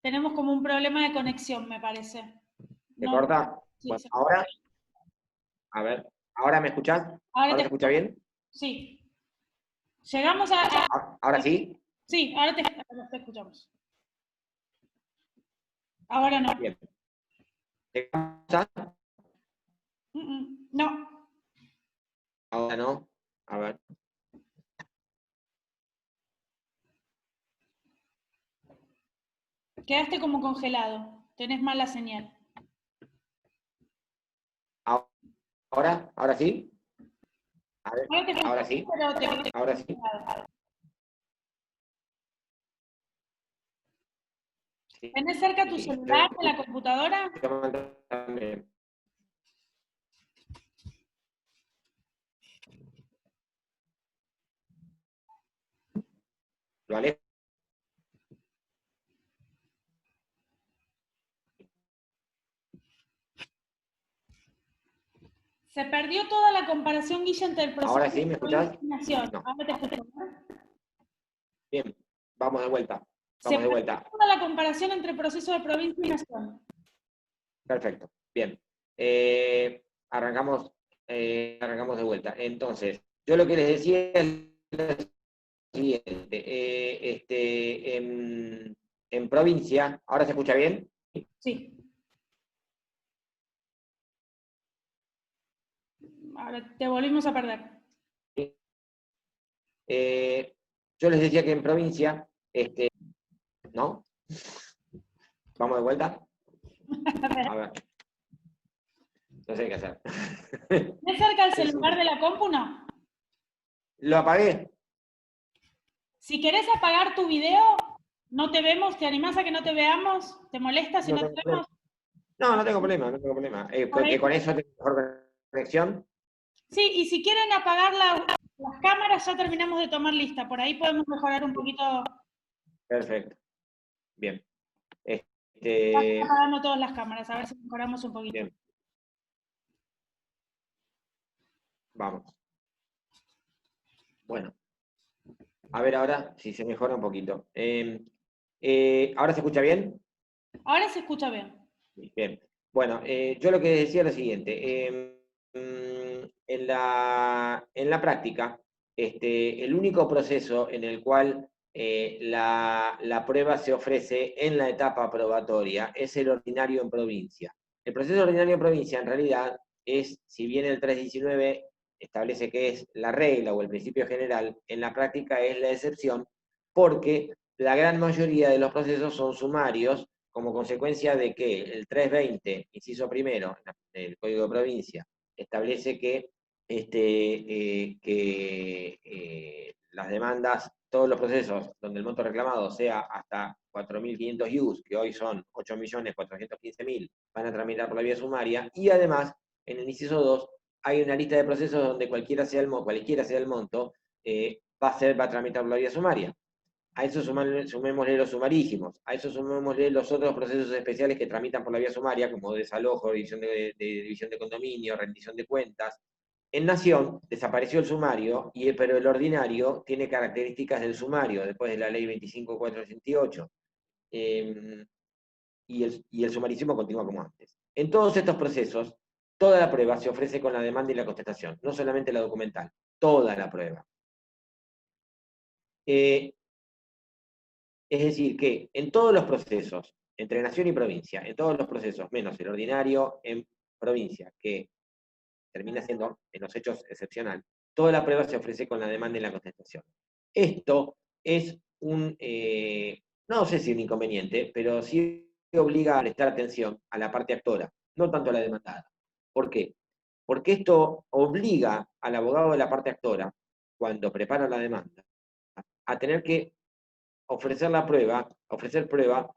Tenemos como un problema de conexión, me parece. ¿Se No, corta? sí, Bueno, se ahora, a ver, ¿ahora me escuchás? ¿Ahora se escucha bien? Sí. Llegamos a... ¿Ahora sí? Sí, ahora te escuchamos. Ahora no. Bien. ¿Llegamos a? No. Ahora no. A ver. Quedaste como congelado. Tenés mala señal. ¿Ahora sí? A ver, ¿ahora sí? ¿Ahora sí? Sí. ¿Tenés cerca tu celular de la computadora? ¿Lo alejo? Se perdió toda la comparación, Guille, entre el proceso ¿Ahora sí me escuchás? de nación. No. Ahora te escucho. Bien, vamos de vuelta. Se Vamos de perdió vuelta. toda la comparación entre proceso de provincia y nación. Perfecto. Bien. Arrancamos arrancamos de vuelta. Entonces, yo lo que les decía es lo siguiente. En provincia, ¿ahora se escucha bien? Sí. Ahora te volvimos a perder. Yo les decía que en provincia, ¿no? ¿Vamos de vuelta? A ver. No sé qué hacer. ¿Tienes cerca el celular de la compu? No. Lo apagué. Si querés apagar tu video, no te vemos, ¿te animás a que no te veamos? ¿Te molesta si No no te tengo vemos? problema. No tengo problema, no tengo problema. Por ahí. Que con eso tengo mejor conexión. Sí, y si quieren apagar las cámaras, ya terminamos de tomar lista. Por ahí podemos mejorar un poquito. Perfecto. Bien. Ya estoy apagando todas las cámaras, a ver si mejoramos un poquito. Bien. Vamos. Bueno. A ver ahora si se mejora un poquito. ¿Ahora se escucha bien? Ahora se escucha bien. Bien. Bueno, yo lo que decía es lo siguiente. En la práctica, el único proceso en el cual la prueba se ofrece en la etapa probatoria es el ordinario en provincia. El proceso ordinario en provincia, en realidad, es, si bien el 319 establece que es la regla o el principio general, en la práctica es la excepción, porque la gran mayoría de los procesos son sumarios, como consecuencia de que el 320, inciso primero, del Código de Provincia, establece que, las demandas, todos los procesos donde el monto reclamado sea hasta 4.500 IUs, que hoy son 8.415.000, van a tramitar por la vía sumaria, y además, en el inciso 2, hay una lista de procesos donde cualquiera sea el monto, va a tramitar por la vía sumaria. A eso sumémosle los sumarísimos, a eso sumémosle los otros procesos especiales que tramitan por la vía sumaria, como desalojo, división de condominio, rendición de cuentas. En Nación desapareció el sumario, pero el ordinario tiene características del sumario, después de la ley 25.488. Y el sumarísimo continúa como antes. En todos estos procesos, toda la prueba se ofrece con la demanda y la contestación, no solamente la documental, toda la prueba. Es decir, que en todos los procesos, entre nación y provincia, en todos los procesos, menos el ordinario en provincia, que termina siendo en los hechos excepcional, toda la prueba se ofrece con la demanda y la contestación. Esto es no sé si un inconveniente, pero sí obliga a prestar atención a la parte actora, no tanto a la demandada. ¿Por qué? Porque esto obliga al abogado de la parte actora, cuando prepara la demanda, a tener que ofrecer prueba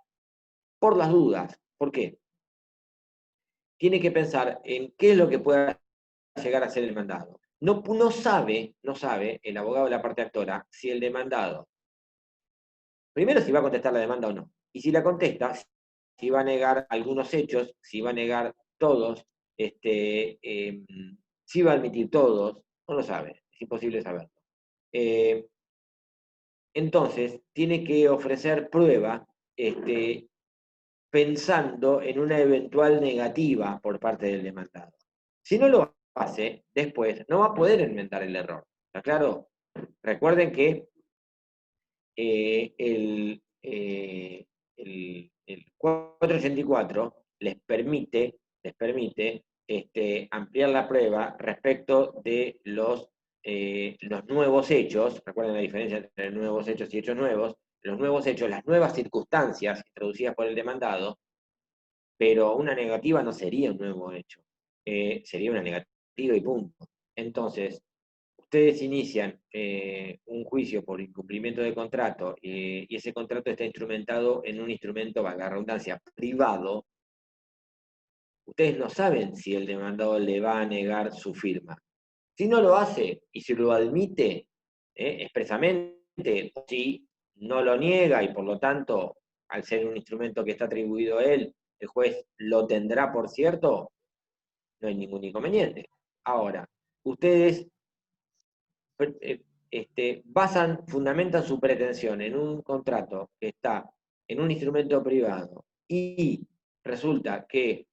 por las dudas. ¿Por qué? Tiene que pensar en qué es lo que pueda llegar a ser el demandado. No sabe el abogado de la parte actora si el demandado, primero si va a contestar la demanda o no, y si la contesta, si va a negar algunos hechos, si va a negar todos, si va a admitir todos, no lo sabe, es imposible saberlo. Entonces, tiene que ofrecer prueba pensando en una eventual negativa por parte del demandado. Si no lo hace, después no va a poder enmendar el error. ¿Está claro? Recuerden que el 484 les permite ampliar la prueba respecto de los nuevos hechos. Recuerden la diferencia entre nuevos hechos y hechos nuevos. Los nuevos hechos, las nuevas circunstancias introducidas por el demandado, pero una negativa no sería un nuevo hecho, sería una negativa y punto. Entonces, ustedes inician un juicio por incumplimiento de contrato y ese contrato está instrumentado en un instrumento, valga la redundancia, privado. Ustedes no saben si el demandado le va a negar su firma. Si no lo hace y si lo admite expresamente, si no lo niega y por lo tanto, al ser un instrumento que está atribuido a él, el juez lo tendrá por cierto, no hay ningún inconveniente. Ahora, ustedes fundamentan su pretensión en un contrato que está en un instrumento privado y resulta que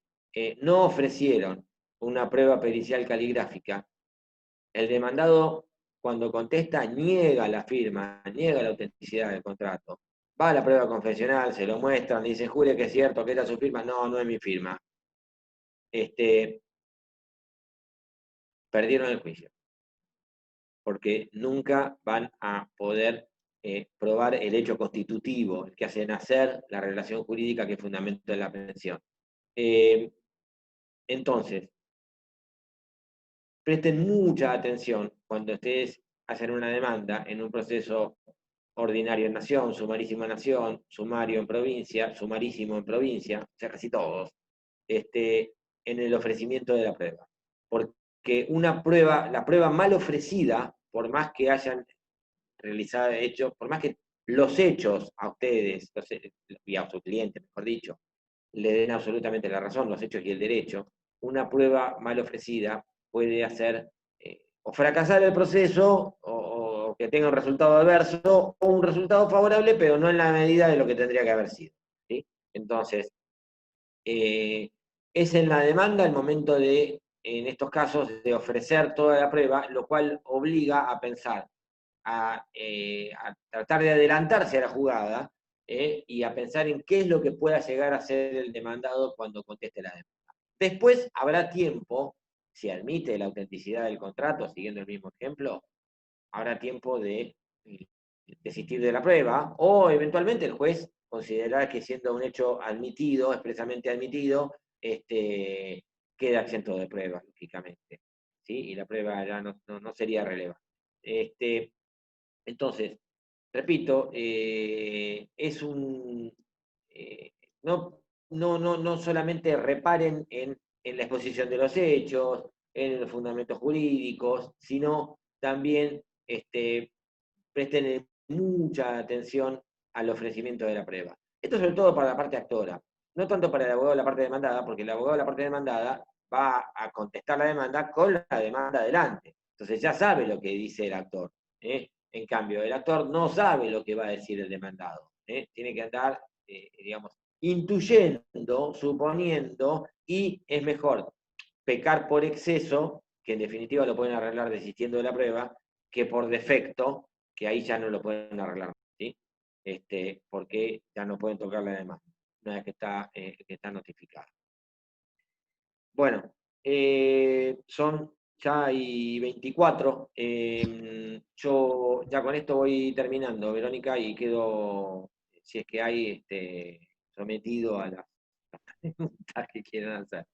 no ofrecieron una prueba pericial caligráfica, el demandado, cuando contesta, niega la firma, niega la autenticidad del contrato. Va a la prueba confesional, se lo muestran, dice, jure que es cierto, que esta es su firma. No, no es mi firma. Perdieron el juicio, porque nunca van a poder probar el hecho constitutivo, el que hace nacer la relación jurídica que es fundamento de la pensión. Entonces, presten mucha atención cuando ustedes hacen una demanda en un proceso ordinario en nación, sumarísimo en nación, sumario en provincia, sumarísimo en provincia, o sea, casi todos, en el ofrecimiento de la prueba. Porque una prueba, la prueba mal ofrecida, por más que hayan realizado hechos, por más que los hechos a ustedes, y a su cliente, mejor dicho, le den absolutamente la razón, los hechos y el derecho, una prueba mal ofrecida puede hacer o fracasar el proceso o que tenga un resultado adverso o un resultado favorable, pero no en la medida de lo que tendría que haber sido. ¿Sí? Entonces, es en la demanda el momento de, en estos casos, de ofrecer toda la prueba, lo cual obliga a pensar, a tratar de adelantarse a la jugada y a pensar en qué es lo que pueda llegar a ser el demandado cuando conteste la demanda. Después habrá tiempo, si admite la autenticidad del contrato, siguiendo el mismo ejemplo, habrá tiempo de desistir de la prueba, o eventualmente el juez considerará que siendo un hecho admitido, expresamente admitido, queda exento de prueba, lógicamente. ¿Sí? Y la prueba ya no sería relevante. Entonces, repito, es un... no solamente reparen en la exposición de los hechos, en los fundamentos jurídicos, sino también presten mucha atención al ofrecimiento de la prueba. Esto sobre todo para la parte actora, no tanto para el abogado de la parte demandada, porque el abogado de la parte demandada va a contestar la demanda con la demanda adelante. Entonces ya sabe lo que dice el actor. En cambio, el actor no sabe lo que va a decir el demandado. Tiene que andar, digamos, intuyendo, suponiendo, y es mejor pecar por exceso, que en definitiva lo pueden arreglar desistiendo de la prueba, que por defecto, que ahí ya no lo pueden arreglar, ¿sí? Porque ya no pueden tocar la demanda, una vez que está notificada. Bueno, son ya hay 24. Yo ya con esto voy terminando, Verónica, y quedo, si es que hay, sometido a las preguntas que quieran hacer.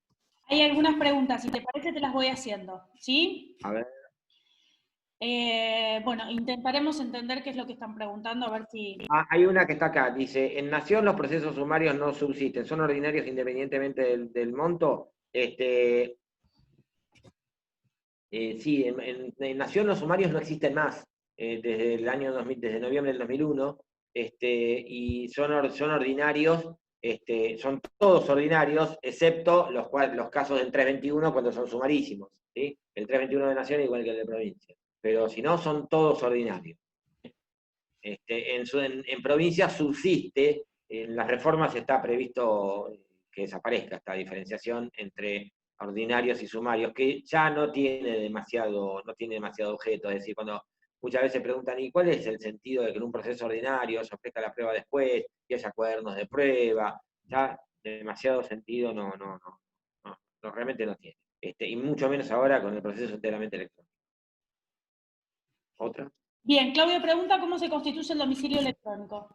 Hay algunas preguntas, si te parece te las voy haciendo, ¿sí? A ver. Bueno, intentaremos entender qué es lo que están preguntando, a ver si... Hay una que está acá, dice, en Nación los procesos sumarios no subsisten, son ordinarios independientemente del monto. Sí, en Nación los sumarios no existen más, desde el año 2000, desde noviembre del 2001, y son ordinarios, son todos ordinarios, excepto los casos del 321 cuando son sumarísimos, ¿sí? El 321 de Nación igual que el de provincia, pero si no, son todos ordinarios. En provincia subsiste, en las reformas está previsto que desaparezca esta diferenciación entre ordinarios y sumarios, que ya no tiene demasiado objeto. Es decir, cuando muchas veces preguntan, ¿y cuál es el sentido de que en un proceso ordinario se ofrezca la prueba después y haya cuadernos de prueba? Ya demasiado sentido realmente no tiene. Y mucho menos ahora con el proceso enteramente electrónico. ¿Otra? Bien, Claudio pregunta cómo se constituye el domicilio electrónico.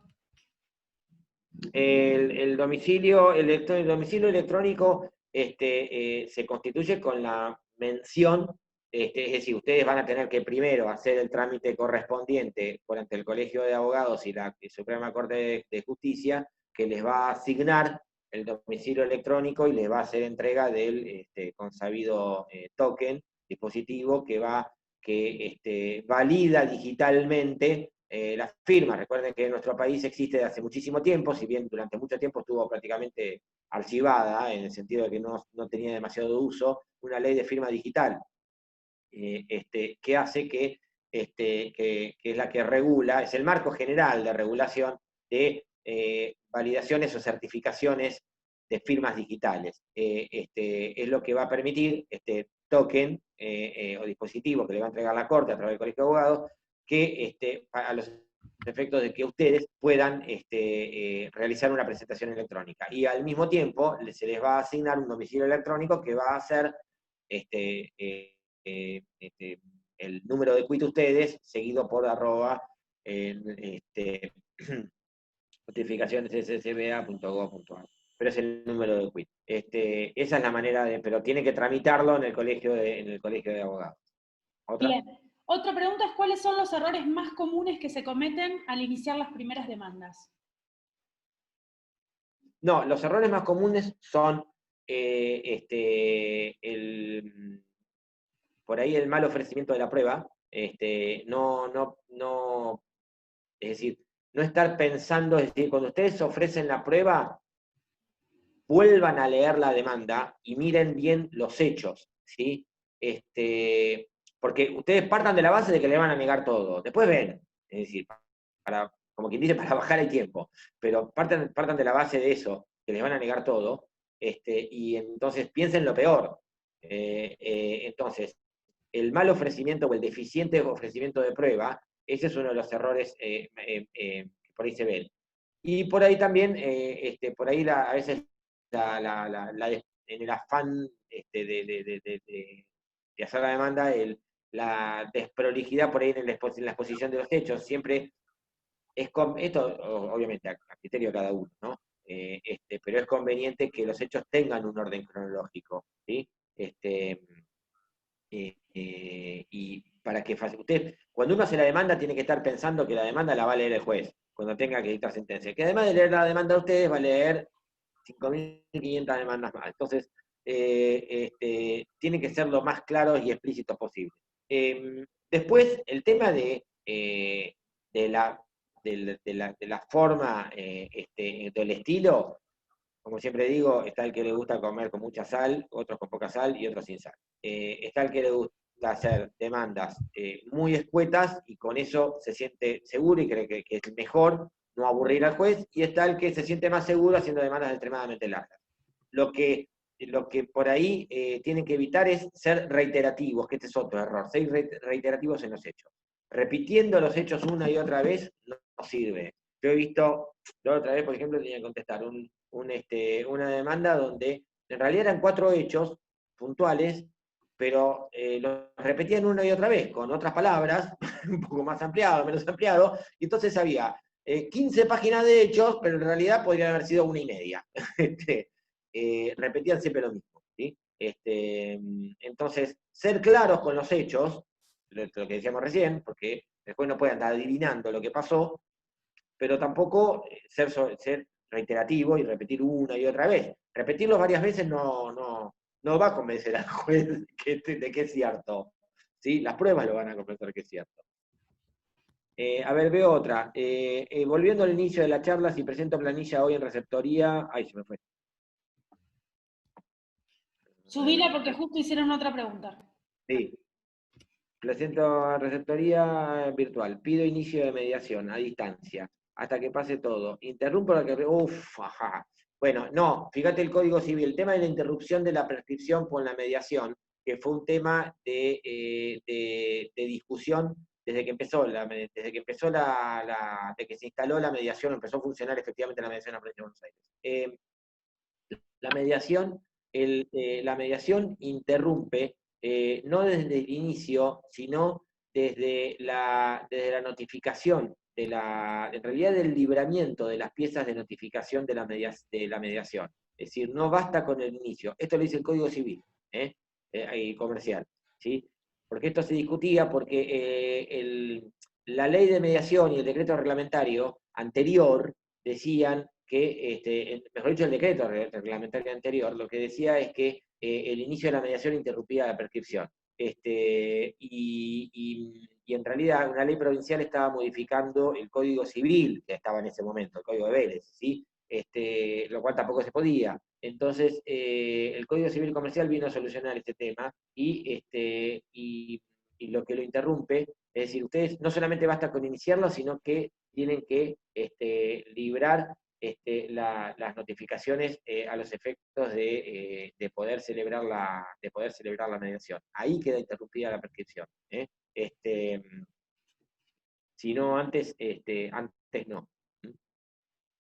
El domicilio electrónico se constituye con la mención, es decir, ustedes van a tener que primero hacer el trámite correspondiente ante el Colegio de Abogados y la Suprema Corte de Justicia, que les va a asignar el domicilio electrónico y les va a hacer entrega del consabido token, dispositivo que valida digitalmente las firmas. Recuerden que nuestro país existe desde hace muchísimo tiempo, si bien durante mucho tiempo estuvo prácticamente archivada, en el sentido de que no tenía demasiado uso, una ley de firma digital, que hace que es la que regula, es el marco general de regulación de validaciones o certificaciones de firmas digitales. Es lo que va a permitir este token o dispositivo que le va a entregar la Corte a través del Colegio de Abogados, que a los efectos de que ustedes puedan realizar una presentación electrónica. Y al mismo tiempo se les va a asignar un domicilio electrónico que va a ser el número de quit ustedes, seguido por notificaciones.ssba.gov.ar. Pero es el número de quit. Esa es la manera pero tiene que tramitarlo en el colegio de abogados. ¿Otra? Bien. Otra pregunta es, ¿cuáles son los errores más comunes que se cometen al iniciar las primeras demandas? No, los errores más comunes son por ahí el mal ofrecimiento de la prueba, es decir, no estar pensando, es decir, cuando ustedes ofrecen la prueba, vuelvan a leer la demanda y miren bien los hechos, ¿sí? Porque ustedes partan de la base de que le van a negar todo, después ven, es decir, como quien dice, para bajar el tiempo, pero partan de la base de eso, que les van a negar todo, y entonces piensen lo peor. Entonces, el mal ofrecimiento o el deficiente ofrecimiento de prueba, ese es uno de los errores que por ahí se ven. Y por ahí también, por ahí a veces en el afán de hacer la demanda, la desprolijidad por ahí en la exposición de los hechos, siempre esto obviamente a criterio de cada uno, ¿no? Pero es conveniente que los hechos tengan un orden cronológico, ¿sí? Y para que usted, cuando uno hace la demanda, tiene que estar pensando que la demanda la va a leer el juez, cuando tenga que dictar sentencia. Que además de leer la demanda a ustedes, va a leer 5.500 demandas más. Entonces, tienen que ser lo más claros y explícitos posible. Después, el tema de la forma, del estilo, como siempre digo, está el que le gusta comer con mucha sal, otros con poca sal y otros sin sal. Está el que le gusta hacer demandas muy escuetas y con eso se siente seguro y cree que es mejor no aburrir al juez, y está el que se siente más seguro haciendo demandas extremadamente largas. Lo que por ahí tienen que evitar es ser reiterativos, que este es otro error, ser reiterativos en los hechos. Repitiendo los hechos una y otra vez no sirve. Yo he visto, la otra vez, por ejemplo, tenía que contestar una demanda donde en realidad eran 4 hechos puntuales, pero los repetían una y otra vez, con otras palabras, un poco más ampliado, menos ampliado, y entonces había 15 páginas de hechos, pero en realidad podrían haber sido 1,5. Repetían siempre lo mismo, ¿sí? Entonces, ser claros con los hechos, lo que decíamos recién, porque después no pueden andar adivinando lo que pasó, pero tampoco ser reiterativo y repetir una y otra vez. Repetirlo varias veces no va a convencer al juez de que es cierto. ¿Sí? Las pruebas lo van a convencer que es cierto. A ver, veo otra. Volviendo al inicio de la charla, si presento planilla hoy en receptoría... Ay, se me fue. Subila porque justo hicieron otra pregunta. Sí. Presento receptoría virtual. Pido inicio de mediación a distancia hasta que pase todo. Interrumpo la que... Uf, ajá. Bueno, no, fíjate el Código Civil. El tema de la interrupción de la prescripción con la mediación, que fue un tema de discusión desde que empezó desde que se instaló la mediación, empezó a funcionar efectivamente la mediación en la provincia de Buenos Aires. La mediación interrumpe no desde el inicio, sino desde la notificación, en realidad del libramiento de las piezas de notificación de la mediación. Es decir, no basta con el inicio. Esto lo dice el Código Civil y comercial, ¿sí? Porque esto se discutía porque la ley de mediación y el decreto reglamentario anterior decían que, mejor dicho, el decreto reglamentario anterior, lo que decía es que el inicio de la mediación interrumpía la prescripción. Y en realidad una ley provincial estaba modificando el Código Civil que estaba en ese momento, el Código de Vélez, ¿sí? Lo cual tampoco se podía. Entonces, el Código Civil Comercial vino a solucionar este tema y lo que lo interrumpe, es decir, ustedes no solamente basta con iniciarlo, sino que tienen que librar las notificaciones a los efectos de poder celebrar la mediación. Ahí queda interrumpida la prescripción. Si no, antes no.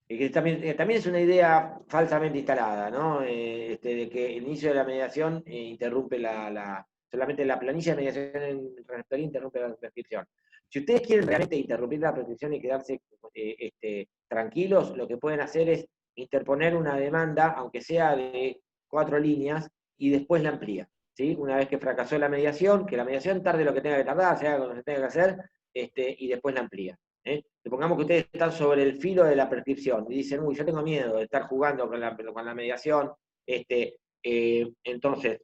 Que también es una idea falsamente instalada, ¿no? De que el inicio de la mediación interrumpe solamente la planilla de mediación en rectoría interrumpe la prescripción. Si ustedes quieren realmente interrumpir la prescripción y quedarse tranquilos, lo que pueden hacer es interponer una demanda, aunque sea de 4 líneas, y después la amplía, ¿sí? Una vez que fracasó la mediación, que la mediación tarde lo que tenga que tardar, se haga cuando se tenga que hacer, y después la amplía. Supongamos que ustedes están sobre el filo de la prescripción y dicen, uy, yo tengo miedo de estar jugando con la mediación, entonces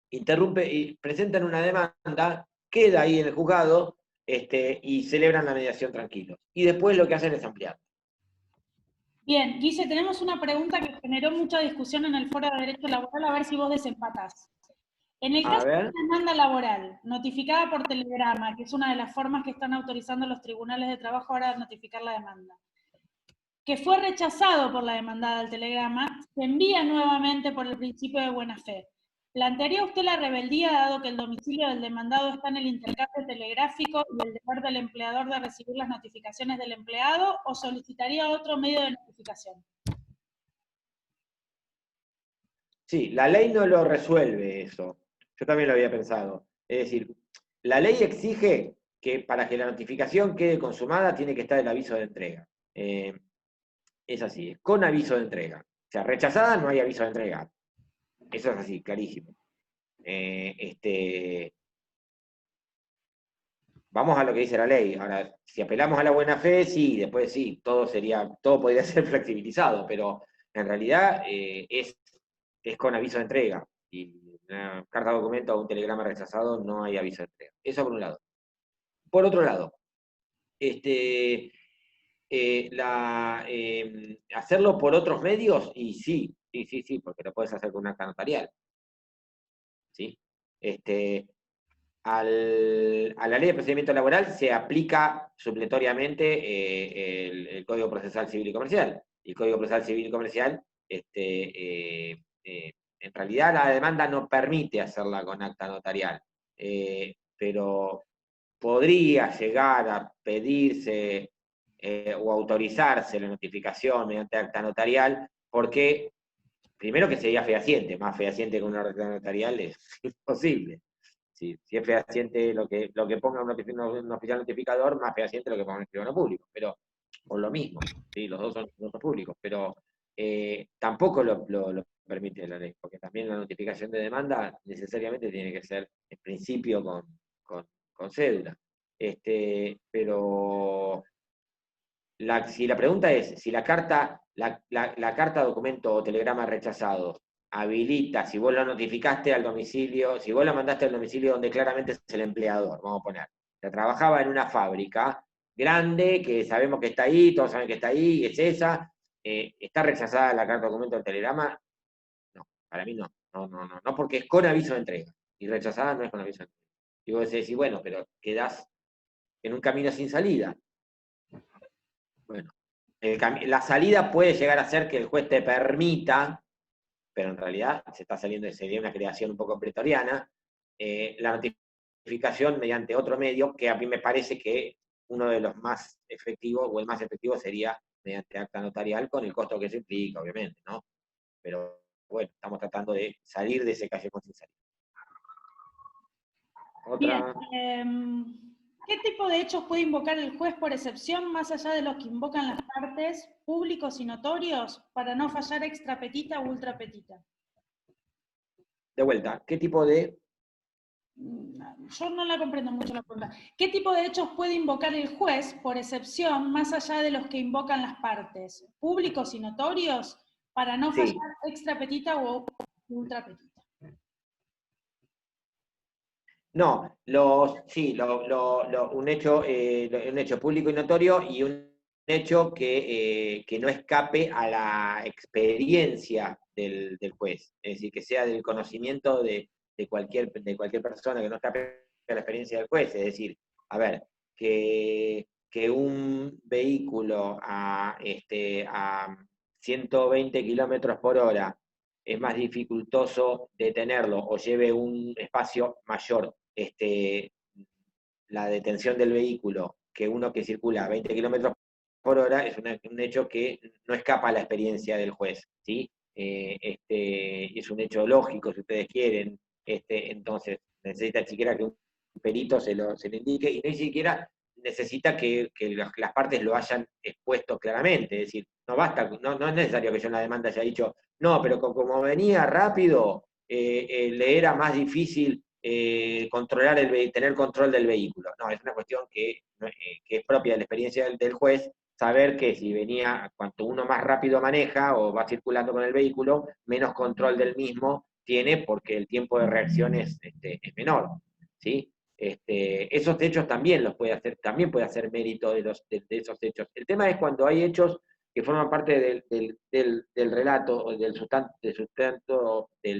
interrumpe y presentan una demanda, queda ahí en el juzgado, y celebran la mediación tranquilos. Y después lo que hacen es ampliar. Bien, Guille, tenemos una pregunta que generó mucha discusión en el Foro de Derecho Laboral, a ver si vos desempatás. En el caso de una demanda laboral notificada por telegrama, que es una de las formas que están autorizando los tribunales de trabajo ahora a notificar la demanda, que fue rechazado por la demandada al telegrama, se envía nuevamente por el principio de buena fe. ¿Plantearía usted la rebeldía dado que el domicilio del demandado está en el intercambio telegráfico y el deber del empleador de recibir las notificaciones del empleado, o solicitaría otro medio de notificación? Sí, la ley no lo resuelve eso. Yo también lo había pensado. Es decir, la ley exige que para que la notificación quede consumada tiene que estar el aviso de entrega. Es así, con aviso de entrega. O sea, rechazada no hay aviso de entrega. Eso es así, clarísimo. Vamos a lo que dice la ley. Ahora, si apelamos a la buena fe, sí, después sí, todo podría ser flexibilizado, pero en realidad es con aviso de entrega. Y una carta de documento o un telegrama rechazado no hay aviso de entrega. Eso por un lado. Por otro lado, hacerlo por otros medios, y sí, porque lo puedes hacer con un acta notarial. ¿Sí? A la ley de procedimiento laboral se aplica supletoriamente el Código Procesal Civil y Comercial. El Código Procesal Civil y Comercial, en realidad la demanda no permite hacerla con acta notarial, pero podría llegar a pedirse o autorizarse la notificación mediante acta notarial, porque primero que sería fehaciente, más fehaciente que una acta notarial es imposible. Si es fehaciente lo que ponga un oficial notificador, más fehaciente lo que ponga un escribano público, pero por lo mismo, ¿sí? Los dos son públicos, pero tampoco lo permite la ley, porque también la notificación de demanda necesariamente tiene que ser en principio con cédula. Pero si la pregunta es si la carta, documento o telegrama rechazado habilita, si vos la notificaste al domicilio, si vos la mandaste al domicilio donde claramente es el empleador, vamos a poner, que trabajaba en una fábrica grande, que sabemos que está ahí, todos saben que está ahí, es esa, ¿está rechazada la carta documento o telegrama? No, para mí no, no, porque es con aviso de entrega, y rechazada no es con aviso de entrega. Y vos decís, bueno, pero quedás en un camino sin salida. Bueno, la salida puede llegar a ser que el juez te permita, pero en realidad se está saliendo, sería una creación un poco pretoriana, la notificación mediante otro medio, que a mí me parece que uno de los más efectivos, o el más efectivo, sería mediante acta notarial, con el costo que se implica, obviamente, ¿no? Pero bueno, estamos tratando de salir de ese callejón sin salida. Otra. Bien, ¿qué tipo de hechos puede invocar el juez por excepción, más allá de los que invocan las partes, públicos y notorios, para no fallar extra petita u ultra petita? De vuelta, ¿qué tipo de...? Yo no la comprendo mucho la pregunta. ¿Qué tipo de hechos puede invocar el juez por excepción, más allá de los que invocan las partes, públicos y notorios, para no fallar extra petita o ultra petita? No, un hecho público y notorio, y un hecho que no escape a la experiencia del juez, es decir, que sea del conocimiento de cualquier persona, que no escape a la experiencia del juez, es decir, a ver, que que un vehículo a 120 kilómetros por hora es más dificultoso detenerlo o lleve un espacio mayor la detención del vehículo que uno que circula a 20 kilómetros por hora, es un hecho que no escapa a la experiencia del juez, ¿sí? Es un hecho lógico, si ustedes quieren, entonces necesita siquiera que un perito se lo indique, y ni siquiera necesita que las partes lo hayan expuesto claramente, es decir, no basta, no es necesario que yo en la demanda haya dicho, no, pero como venía rápido, le era más difícil tener control del vehículo. No, es una cuestión que es propia de la experiencia del juez, saber que si venía, cuanto uno más rápido maneja o va circulando con el vehículo, menos control del mismo tiene porque el tiempo de reacción es menor, ¿sí? Esos hechos también puede hacer mérito de esos hechos. El tema es cuando hay hechos que forman parte del relato, del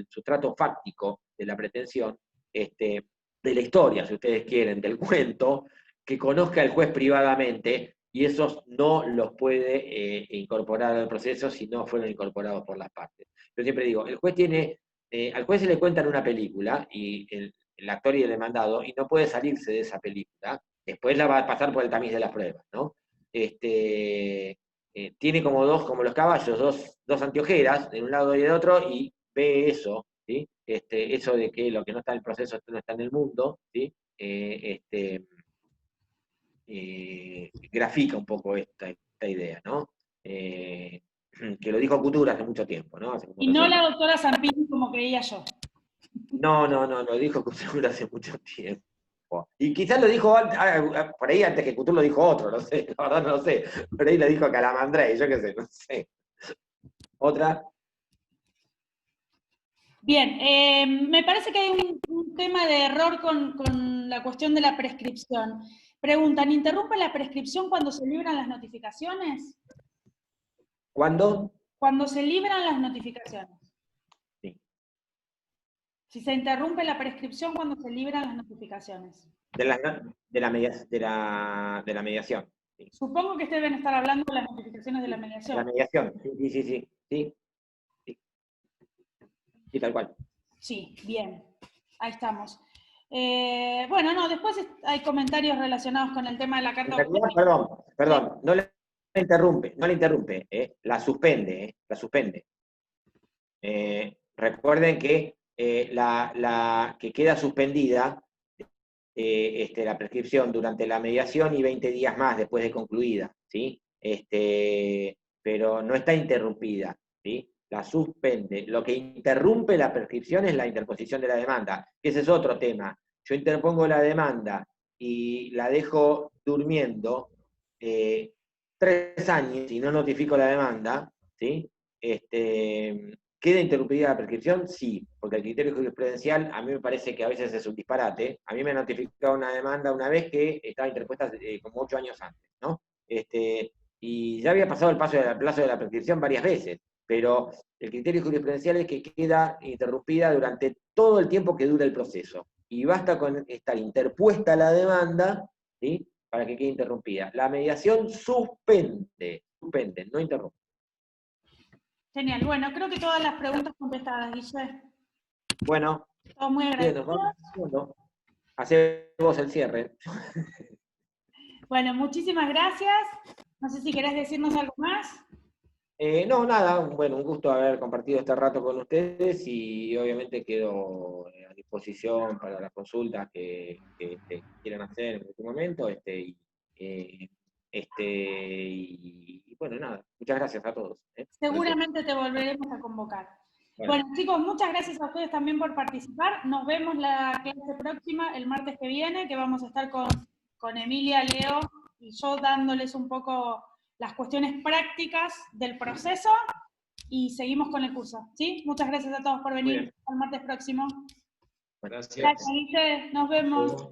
sustrato fáctico de la pretensión, de la historia, si ustedes quieren, del cuento, que conozca el juez privadamente, y esos no los puede incorporar al proceso si no fueron incorporados por las partes. Yo siempre digo, el juez al juez se le cuentan una película, y el actor y el demandado, y no puede salirse de esa película, después la va a pasar por el tamiz de las pruebas, ¿no? Tiene como los caballos, dos anteojeras, de un lado y del otro, y ve eso, ¿sí? Eso de que lo que no está en el proceso no está en el mundo, ¿sí? Grafica un poco esta idea, ¿no? Que lo dijo Couture hace mucho tiempo, ¿no? Y no la doctora Zampini como creía yo. No, lo dijo Couture hace mucho tiempo. Y quizás lo dijo por ahí antes que Couture lo dijo otro, no sé, la verdad no lo sé. Por ahí lo dijo Calamandrei, yo qué sé, no sé. ¿Otra? Bien, me parece que hay un tema de error con la cuestión de la prescripción. Preguntan, ¿interrumpe la prescripción cuando se libran las notificaciones? ¿Cuándo? Cuando se libran las notificaciones. Sí. Si se interrumpe la prescripción cuando se libran las notificaciones. De la mediación. Sí. Supongo que ustedes deben estar hablando de las notificaciones de la mediación. La mediación, sí. Sí, tal cual. Sí, bien. Ahí estamos. Bueno, no, después hay comentarios relacionados con el tema de la carta. Perdón, no le interrumpe, la suspende. Recuerden que que queda suspendida la prescripción durante la mediación y 20 días más después de concluida, ¿sí? Pero no está interrumpida, ¿sí? La suspende. Lo que interrumpe la prescripción es la interposición de la demanda, que ese es otro tema. Yo interpongo la demanda y la dejo durmiendo 3 años y no notifico la demanda, ¿sí? ¿Queda interrumpida la prescripción? Sí, porque el criterio jurisprudencial a mí me parece que a veces es un disparate. A mí me han notificado una demanda una vez que estaba interpuesta como 8 años antes, ¿no? Y ya había pasado el plazo de la prescripción varias veces, pero el criterio jurisprudencial es que queda interrumpida durante todo el tiempo que dura el proceso. Y basta con estar interpuesta la demanda, ¿sí?, para que quede interrumpida. La mediación suspende, no interrumpe. Genial. Bueno, creo que todas las preguntas contestadas, Guille. Bueno. Todo muy agradecido. Hacé vos el cierre. Bueno, muchísimas gracias. No sé si querés decirnos algo más. No, nada, bueno, un gusto haber compartido este rato con ustedes y obviamente quedo a disposición para las consultas que quieran hacer en este momento. Y bueno, nada, muchas gracias a todos. Seguramente te volveremos a convocar. Bueno, chicos, muchas gracias a ustedes también por participar. Nos vemos la clase próxima, el martes que viene, que vamos a estar con Emilia, Leo y yo dándoles un poco las cuestiones prácticas del proceso y seguimos con el curso, ¿sí? Muchas gracias a todos por venir al martes próximo. Gracias. Gracias, Guille. Nos vemos.